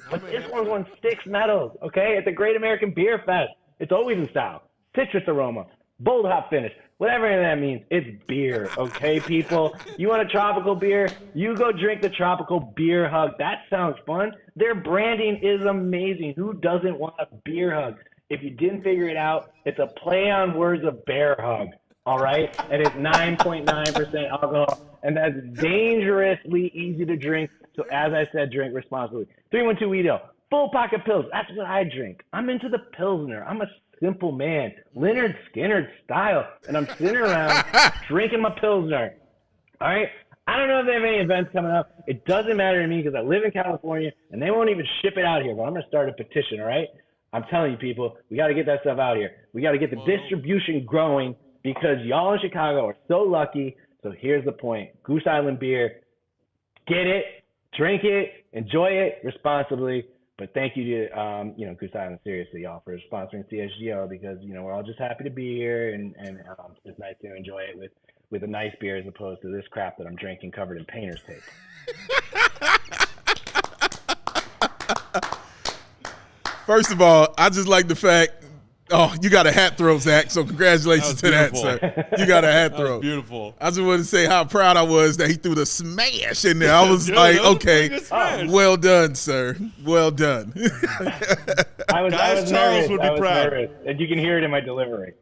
But this one won 6 medals, okay? It's a Great American Beer Fest. It's always in style. Citrus aroma, bold hop finish, whatever that means. It's beer, okay, people? You want a tropical beer? You go drink the Tropical Beer Hug. That sounds fun. Their branding is amazing. Who doesn't want a beer hug? If you didn't figure it out, it's a play on words of bear hug, all right? And it's 9.9% alcohol, and that's dangerously easy to drink. So as I said, drink responsibly. 312 Weedo, full pocket pills. That's what I drink. I'm into the Pilsner. I'm a simple man, Leonard Skinner style, and I'm sitting around drinking my Pilsner. All right? I don't know if they have any events coming up. It doesn't matter to me because I live in California, and they won't even ship it out here, but I'm going to start a petition, all right? I'm telling you, people, we got to get that stuff out here. We got to get the distribution growing because y'all in Chicago are so lucky. So here's the point. Goose Island beer, get it, drink it, enjoy it responsibly. But thank you to, Goose Island, seriously, y'all, for sponsoring CHGO because, we're all just happy to be here and it's nice to enjoy it with a nice beer as opposed to this crap that I'm drinking covered in painter's tape. First of all, I just like the fact, you got a hat throw, Zach, so congratulations to that, sir. You got a hat throw. Beautiful. I just want to say how proud I was that he threw the smash in there. I was like, okay, well done, sir. Well done. I was Charles nervous. would be proud. Nervous. And you can hear it in my delivery.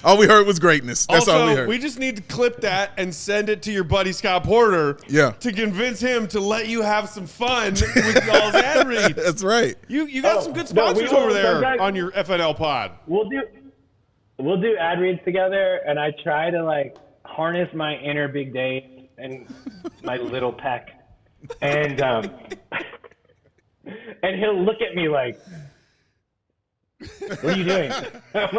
All we heard was greatness. That's all we heard. We just need to clip that and send it to your buddy Scott Porter to convince him to let you have some fun with y'all's ad reads. That's right. You got some good sponsors over there on your FNL pod. We'll do ad reads together, and I try to harness my inner Big Dave and my little peck, and and he'll look at me like, what are you doing? I'm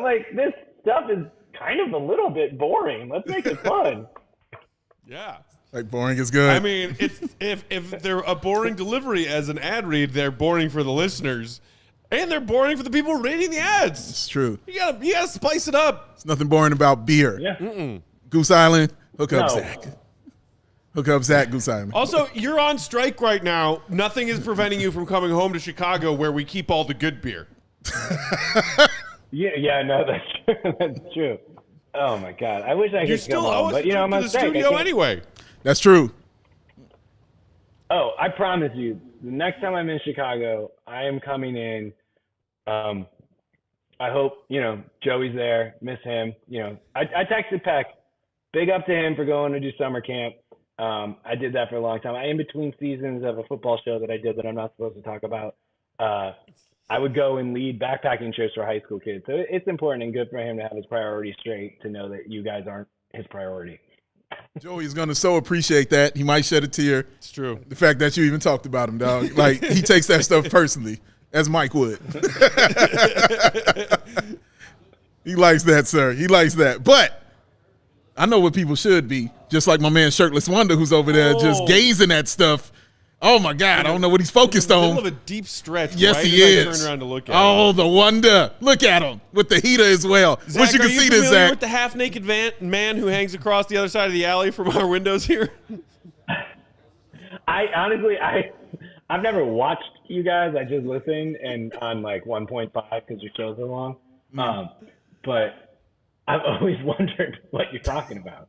like, this stuff is kind of a little bit boring. Let's make it fun. Yeah. Like boring is good. I mean, if they're a boring delivery as an ad read, they're boring for the listeners. And they're boring for the people reading the ads. It's true. You gotta spice it up. There's nothing boring about beer. Yeah. Goose Island, hook up Zach. Hook up Zach Goose Island. Also, you're on strike right now. Nothing is preventing you from coming home to Chicago where we keep all the good beer. Yeah, no, that's true. That's true. Oh my God, I wish I could come home, but I'm on the strike. studio anyway. That's true. Oh, I promise you, the next time I'm in Chicago, I am coming in. I hope Joey's there. Miss him. I texted Peck. Big up to him for going to do summer camp. I did that for a long time. I in between seasons of a football show that I did that I'm not supposed to talk about. I would go and lead backpacking trips for high school kids. So it's important and good for him to have his priorities straight, to know that you guys aren't his priority. Joey's going to so appreciate that. He might shed a tear. It's true. The fact that you even talked about him, dog. Like, he takes that stuff personally, as Mike would. He likes that, sir. He likes that. But I know what people should be, just like my man Shirtless Wonder, who's over there just gazing at stuff. Oh, my God. I don't know what he's focused on. In the middle of a deep stretch. Yes, right he as is. I turn around to look at him. The wonder. Look at him with the heater as well. Zach, Wish you could see this, Zach. With the half-naked man who hangs across the other side of the alley from our windows here? I've never watched you guys. I just listen and on 1.5 because your shows are long. But I've always wondered what you're talking about.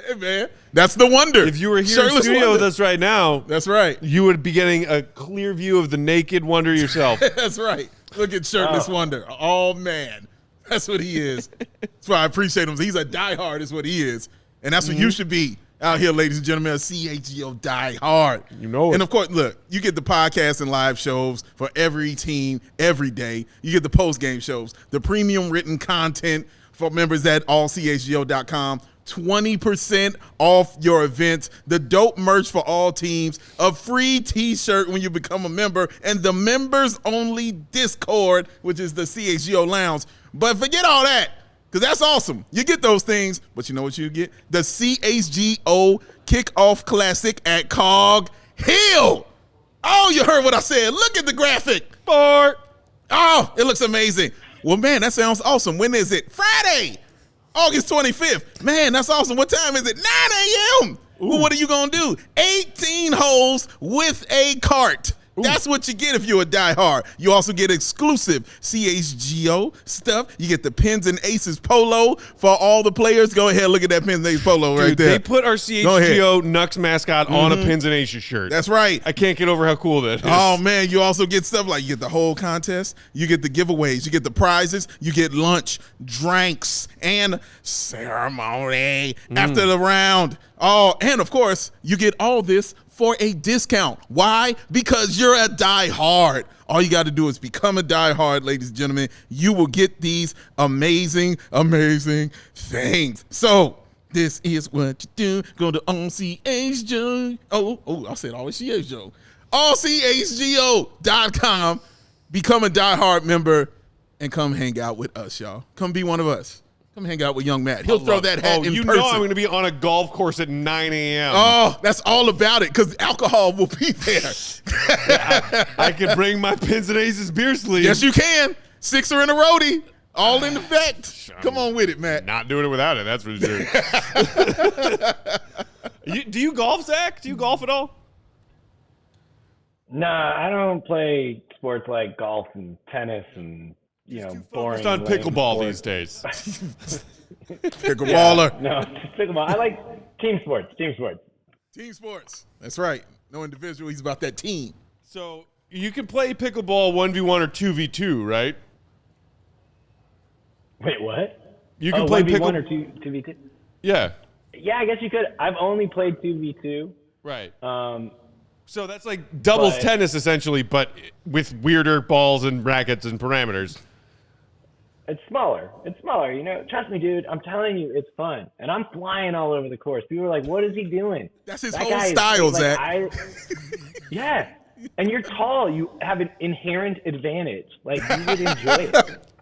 Hey, man, that's the wonder. If you were here in the studio with us right now, that's right, you would be getting a clear view of the naked wonder yourself. That's right. Look at Shirtless Wonder. Oh, man. That's what he is. That's why I appreciate him. He's a diehard is what he is. And that's what you should be out here, ladies and gentlemen, a CHGO diehard. You know it. And, of course, look, you get the podcast and live shows for every team every day. You get the post-game shows, the premium written content for members at allchgo.com. 20% off your events, the dope merch for all teams, a free t-shirt when you become a member, and the members-only Discord, which is the CHGO Lounge. But forget all that, because that's awesome. You get those things, but you know what you get? The CHGO Kickoff Classic at Cog Hill. Oh, you heard what I said. Look at the graphic. Oh, it looks amazing. Well, man, that sounds awesome. When is it? Friday, August 25th. Man, that's awesome. What time is it? 9 a.m. Well, what are you going to do? 18 holes with a cart. That's what you get if you're a diehard. You also get exclusive CHGO stuff. You get the Pins and Aces polo for all the players. Go ahead, look at that Pins and Aces polo right there. They put our CHGO Nux mascot on a Pins and Aces shirt. That's right. I can't get over how cool that is. Oh, man, you also get stuff like you get the whole contest, you get the giveaways, you get the prizes, you get lunch, drinks, and ceremony after the round. Oh, and, of course, you get all this for a discount. Why? Because you're a diehard. All you got to do is become a diehard, ladies and gentlemen. You will get these amazing, amazing things. So this is what you do. Go to ALLCITY. I said ALLCITY. ALLCHGO.com. Become a diehard member and come hang out with us, y'all. Come be one of us. Come hang out with young Matt. He'll throw that hat in person. You know I'm going to be on a golf course at 9 a.m. Oh, that's all about it, because alcohol will be there. I could bring my Pins and Aces beer sleeve. Yes, you can. Sixer and a roadie. All in effect. Come on with it, Matt. Not doing it without it, that's for sure. Do you golf, Zach? Do you golf at all? Nah, I don't play sports like golf and tennis and boring. Focused on pickleball these days. Pickleballer. Yeah, no, pickleball. I like team sports. Team sports. That's right. No individual. He's about that team. So you can play pickleball 1v1 or 2v2, right? Wait, what? You can play 1v1 or 2v2? Yeah. Yeah, I guess you could. I've only played 2v2. Right. So that's like doubles tennis essentially, but with weirder balls and rackets and parameters. It's smaller. Trust me, dude. I'm telling you, it's fun. And I'm flying all over the course. People are like, what is he doing? That's his whole style, Zach. Yeah. And you're tall. You have an inherent advantage. Like, you would enjoy it.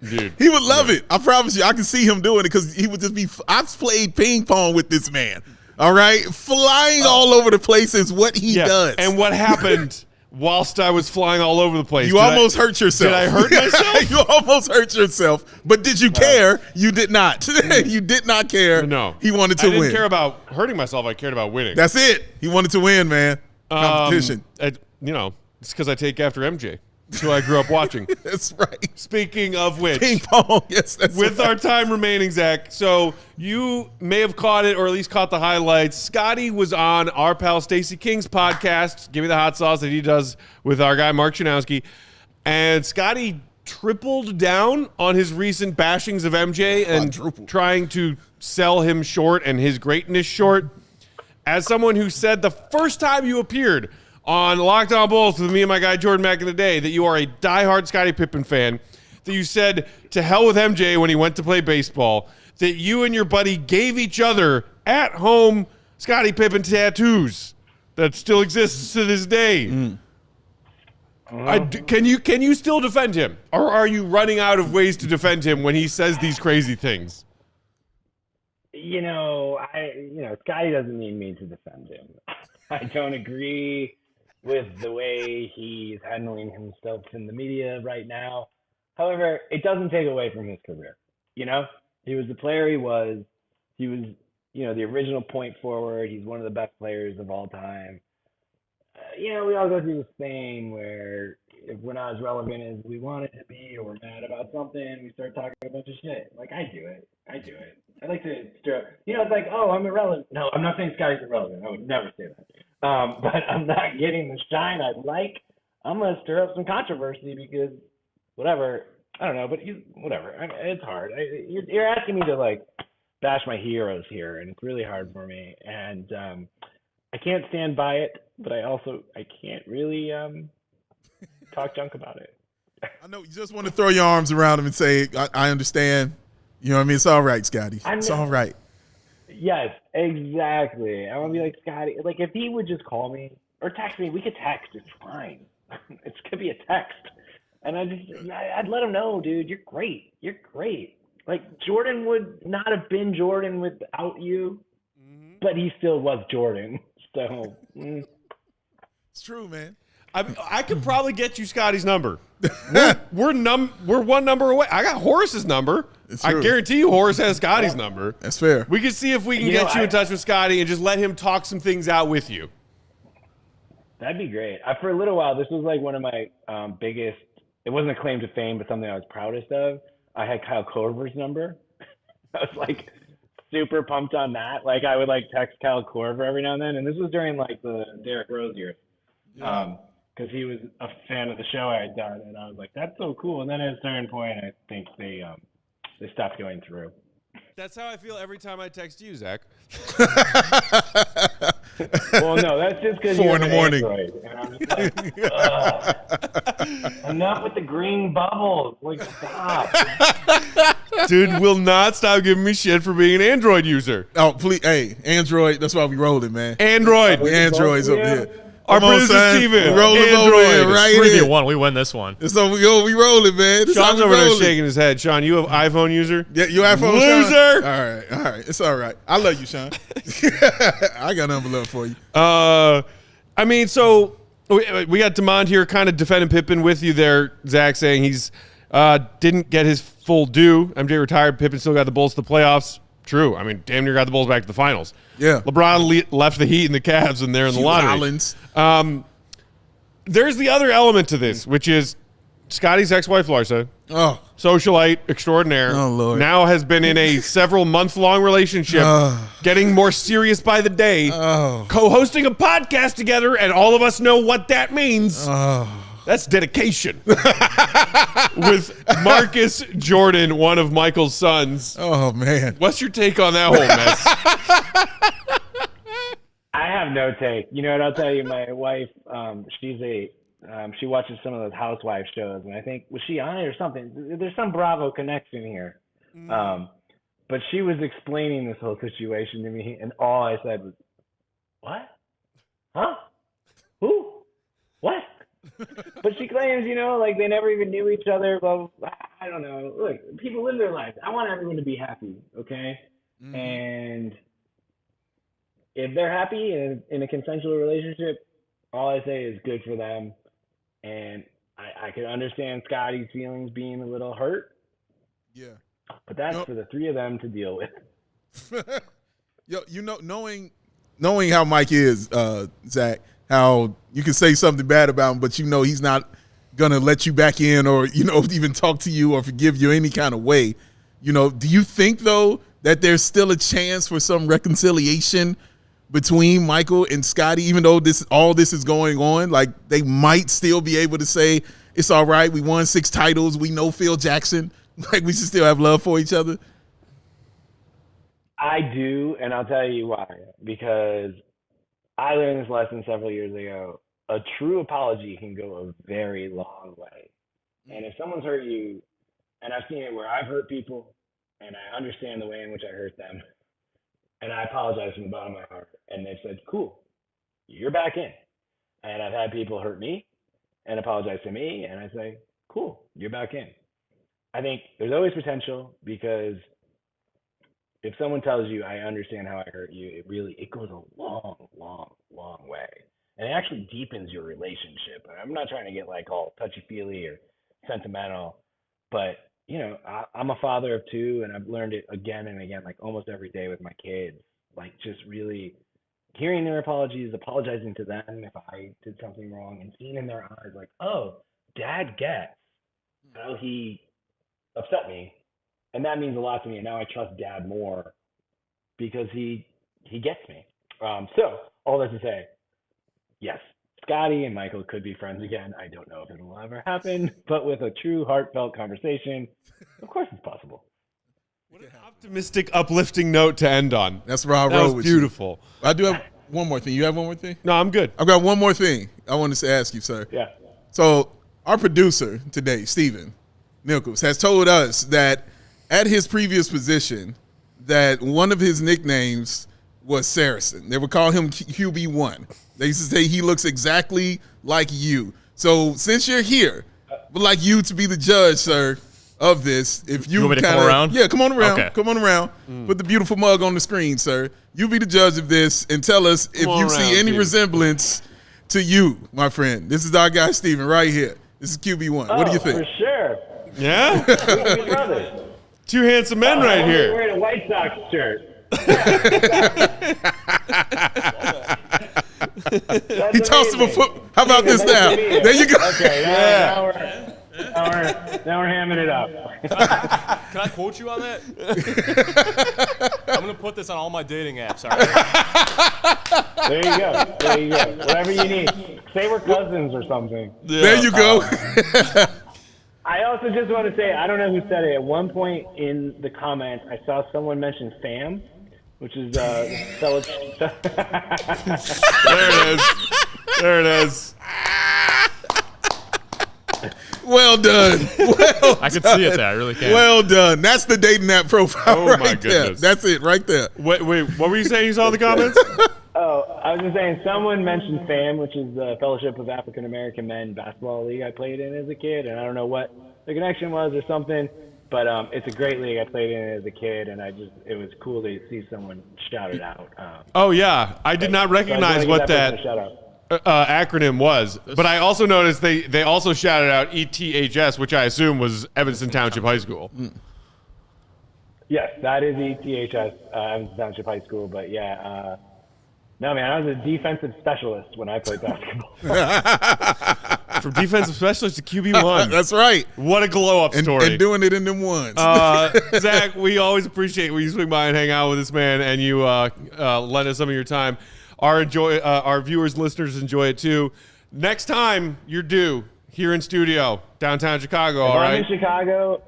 Dude. He would love it. I promise you. I can see him doing it because he would just be – I've played ping pong with this man. All right? Flying all over the place is what he does. And what happened – whilst I was flying all over the place. You almost hurt yourself. Did I hurt myself? You almost hurt yourself. But did you care? You did not. You did not care. No. He wanted to win. I didn't care about hurting myself. I cared about winning. That's it. He wanted to win, man. Competition. It's because I take after MJ. Who I grew up watching. That's right. Speaking of which, ping pong. Yes, that's with right. our time remaining, Zach. So you may have caught it, or at least caught the highlights. Scottie was on our pal Stacey King's podcast, Give Me the Hot Sauce, that he does with our guy Mark Chanowski, and Scottie tripled down on his recent bashings of MJ and trying to sell him short and his greatness short. As someone who said the first time you appeared on Locked On Bulls with me and my guy Jordan back in the day that you are a diehard Scottie Pippen fan, that you said to hell with MJ when he went to play baseball, that you and your buddy gave each other at home Scottie Pippen tattoos that still exists to this day. Can you still defend him, or are you running out of ways to defend him when he says these crazy things? Scottie doesn't need me to defend him. I don't agree with the way he's handling himself in the media right now. However, it doesn't take away from his career. He was the player he was. He was, the original point forward. He's one of the best players of all time. We all go through this thing where if we're not as relevant as we want it to be, or we're mad about something, we start talking a bunch of shit. Like, I do it. I like to stir. It's like, oh, I'm irrelevant. No, I'm not saying Scottie's irrelevant. I would never say that. But I'm not getting the shine I'd like. I'm gonna stir up some controversy because whatever. I don't know, but whatever. It's hard. You're asking me to like bash my heroes here, and it's really hard for me. And I can't stand by it, but I can't really talk junk about it. I know you just want to throw your arms around him and say, I understand. You know what I mean? It's all right, Scottie. It's all right. Yes, exactly. I want to be like, Scottie, like if he would just call me or text me, we could text. It's fine. It's going to be a text. And I'd let him know, dude, you're great. You're great. Like Jordan would not have been Jordan without you, but he still was Jordan. So it's true, man. I could probably get you Scottie's number. We're one number away. I got Horace's number. I guarantee you Horace has Scottie's number. That's fair. We can see if we can get you in touch with Scottie and just let him talk some things out with you. That'd be great. For a little while, this was like one of my biggest, it wasn't a claim to fame, but something I was proudest of. I had Kyle Korver's number. I was like super pumped on that. Like I would like text Kyle Korver every now and then. And this was during like the Derrick Rose years. Because he was a fan of the show I had done, and I was like, "That's so cool." And then at a certain point, I think they stopped going through. That's how I feel every time I text you, Zach. Well, no, that's just because 4 in the morning. And I'm just like, ugh. Enough with the green bubbles. Like, stop. Dude will not stop giving me shit for being an Android user. Oh, please. Hey, Android. That's why we rolling, man. Android. We Androids over here. Our producer Steven. Rolling over here, right here. 3v1. We win this one. So we rolling, man. This Sean's over there shaking his head. Sean, you have iPhone user? Yeah, you iPhone loser. Sean? All right. It's all right. I love you, Sean. I got nothing but love for you. I mean, so we got DeMar here kind of defending Pippen with you there, Zach, saying he's didn't get his full due. MJ retired. Pippen still got the Bulls to the playoffs. True. I mean, damn near got the Bulls back to the finals. Yeah. LeBron left the Heat and the Cavs, and they're in the lottery. Islands. There's the other element to this, which is Scottie's ex-wife, Larsa, socialite extraordinaire, Lord. now has been in a several-month-long relationship, getting more serious by the day, co-hosting a podcast together, and all of us know what that means. That's dedication. With Marcus Jordan, one of Michael's sons. Oh, man. What's your take on that whole mess? I have no take. You know what? I'll tell you, my wife, she watches some of those housewife shows, and I think, was she on it or something? There's some Bravo connection here. But she was explaining this whole situation to me, and all I said was, what? Huh? Who? What? But she claims, like they never even knew each other. But I don't know. Look, people live their lives. I want everyone to be happy, okay? And if they're happy in a consensual relationship, all I say is good for them. And I can understand Scottie's feelings being a little hurt. Yeah. But that's for the three of them to deal with. Knowing how Mike is, Zach, how you can say something bad about him, but he's not gonna let you back in or even talk to you or forgive you any kind of way. Do you think though that there's still a chance for some reconciliation between Michael and Scottie, even though all this is going on? Like they might still be able to say it's all right. We won 6 titles. We know Phil Jackson. Like we should still have love for each other. I do, and I'll tell you why. Because I learned this lesson several years ago. A true apology can go a very long way. And if someone's hurt you, and I've seen it where I've hurt people, and I understand the way in which I hurt them, and I apologize from the bottom of my heart, and they've said, cool, you're back in. And I've had people hurt me and apologize to me, and I say, cool, you're back in. I think there's always potential, because if someone tells you, I understand how I hurt you, it goes a long, long, long way. And it actually deepens your relationship. And I'm not trying to get like all touchy-feely or sentimental, but I'm a father of 2, and I've learned it again and again, like almost every day with my kids, like just really hearing their apologies, apologizing to them if I did something wrong, and seeing in their eyes like, oh, dad gets how he upset me. And that means a lot to me. And now I trust dad more because he gets me. So all that to say, yes, Scottie and Michael could be friends again. I don't know if it will ever happen, but with a true heartfelt conversation, of course it's possible. What an optimistic, uplifting note to end on. That's where I That roll was with beautiful. you. I do have one more thing. You have one more thing? No, I'm good. I've got one more thing I wanted to ask you, sir. Yeah. So our producer today, Steven Nichols, has told us that at his previous position that one of his nicknames was Saracen. They would call him QB1. They used to say he looks exactly like you. So since you're here, we'd like you to be the judge, sir, of this. If you want me to come around? Yeah, come on around. Okay. Come on around. Put the beautiful mug on the screen, sir. You be the judge of this and tell us if you see any resemblance to you, my friend. This is our guy, Steven, right here. This is QB1. What do you think? For sure. Yeah? We're brothers. Two handsome men right I'm here. wearing a White Sox shirt. He tossed him a foot. How about this now? There you go. Okay, now we're hamming it up. Can I quote you on that? I'm going to put this on all my dating apps, all right? There you go. There you go. Whatever you need. Say we're cousins or something. Yeah. There you go. I also just want to say, I don't know who said it. At one point in the comments, I saw someone mention fam, which is There it is. There it is. Well done. Well I can see it there. I really can. Well done. That's the dating app profile Oh, right my there. goodness. That's it right there. Wait, what were you saying you saw in the comments? Oh, I was just saying, someone mentioned FAM, which is the Fellowship of African American Men basketball league I played in as a kid, and I don't know what the connection was or something, but it's a great league. I played in it as a kid, and it was cool to see someone shout it out. Oh, yeah. I did not recognize what that acronym was, but I also noticed they also shouted out ETHS, which I assume was Evanston Township High School. Yes, that is ETHS, Evanston Township High School, but yeah, no, man, I was a defensive specialist when I played basketball. From defensive specialist to QB1. That's right. What a glow-up story. And doing it in them ones. Zach, we always appreciate when you swing by and hang out with this man and you lend us some of your time. Our viewers, listeners enjoy it too. Next time you're due here in studio, downtown Chicago, all right? I'm in Chicago.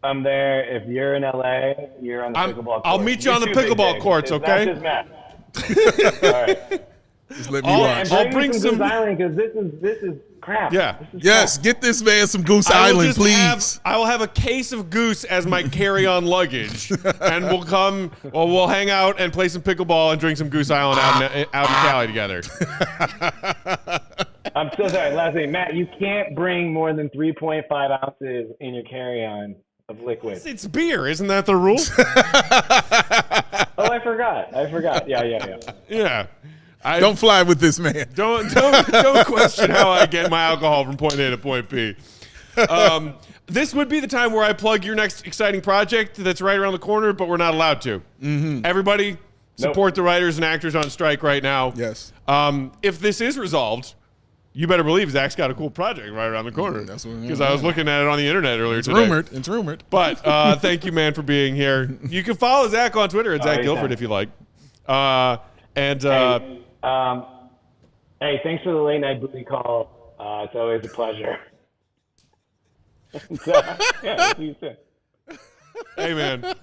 I'm there. If you're in LA, you're on the pickleball court. I'll meet you on the pickleball courts, okay? That's just Matt. All right. Just let me watch. I'll bring some Goose Island because this is crap. Yeah. This is Yes, get this man some Goose Island, please. I will have a case of goose as my carry-on luggage, and we'll hang out and play some pickleball and drink some Goose Island out in Cali together. I'm so sorry. Last thing, Matt, you can't bring more than 3.5 ounces in your carry-on of liquid. It's beer, isn't that the rule? Oh, I forgot. Yeah. Yeah. Don't fly with this man. Don't question how I get my alcohol from point A to point B. This would be the time where I plug your next exciting project that's right around the corner, but we're not allowed to. Mm-hmm. Everybody, support the writers and actors on strike right now. Yes. If this is resolved, you better believe Zach's got a cool project right around the corner. Because I was looking at it on the internet earlier today. It's rumored. But thank you, man, for being here. You can follow Zach on Twitter at Zach Gilford if you like. Hey, thanks for the late night booty call. It's always a pleasure. Yeah, see you soon. Hey, man.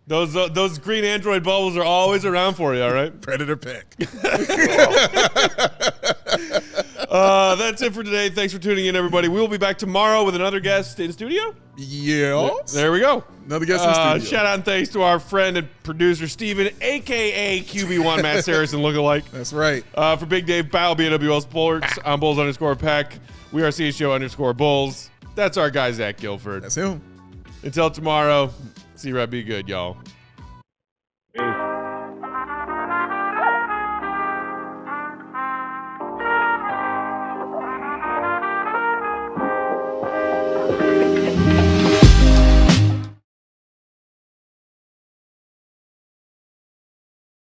Those green Android bubbles are always around for you, all right? Predator pick. That's it for today. Thanks for tuning in, everybody. We will be back tomorrow with another guest in studio. Yes. There we go. Another guest in studio. Shout out and thanks to our friend and producer, Steven, a.k.a. QB1 Matt Saracen lookalike. That's right. For Big Dave Powell, BWL Sports, I'm Bulls_Peck. We are CHGO_Bulls. That's our guy, Zach Gilford. That's him. Until tomorrow, see you right. Be good, y'all.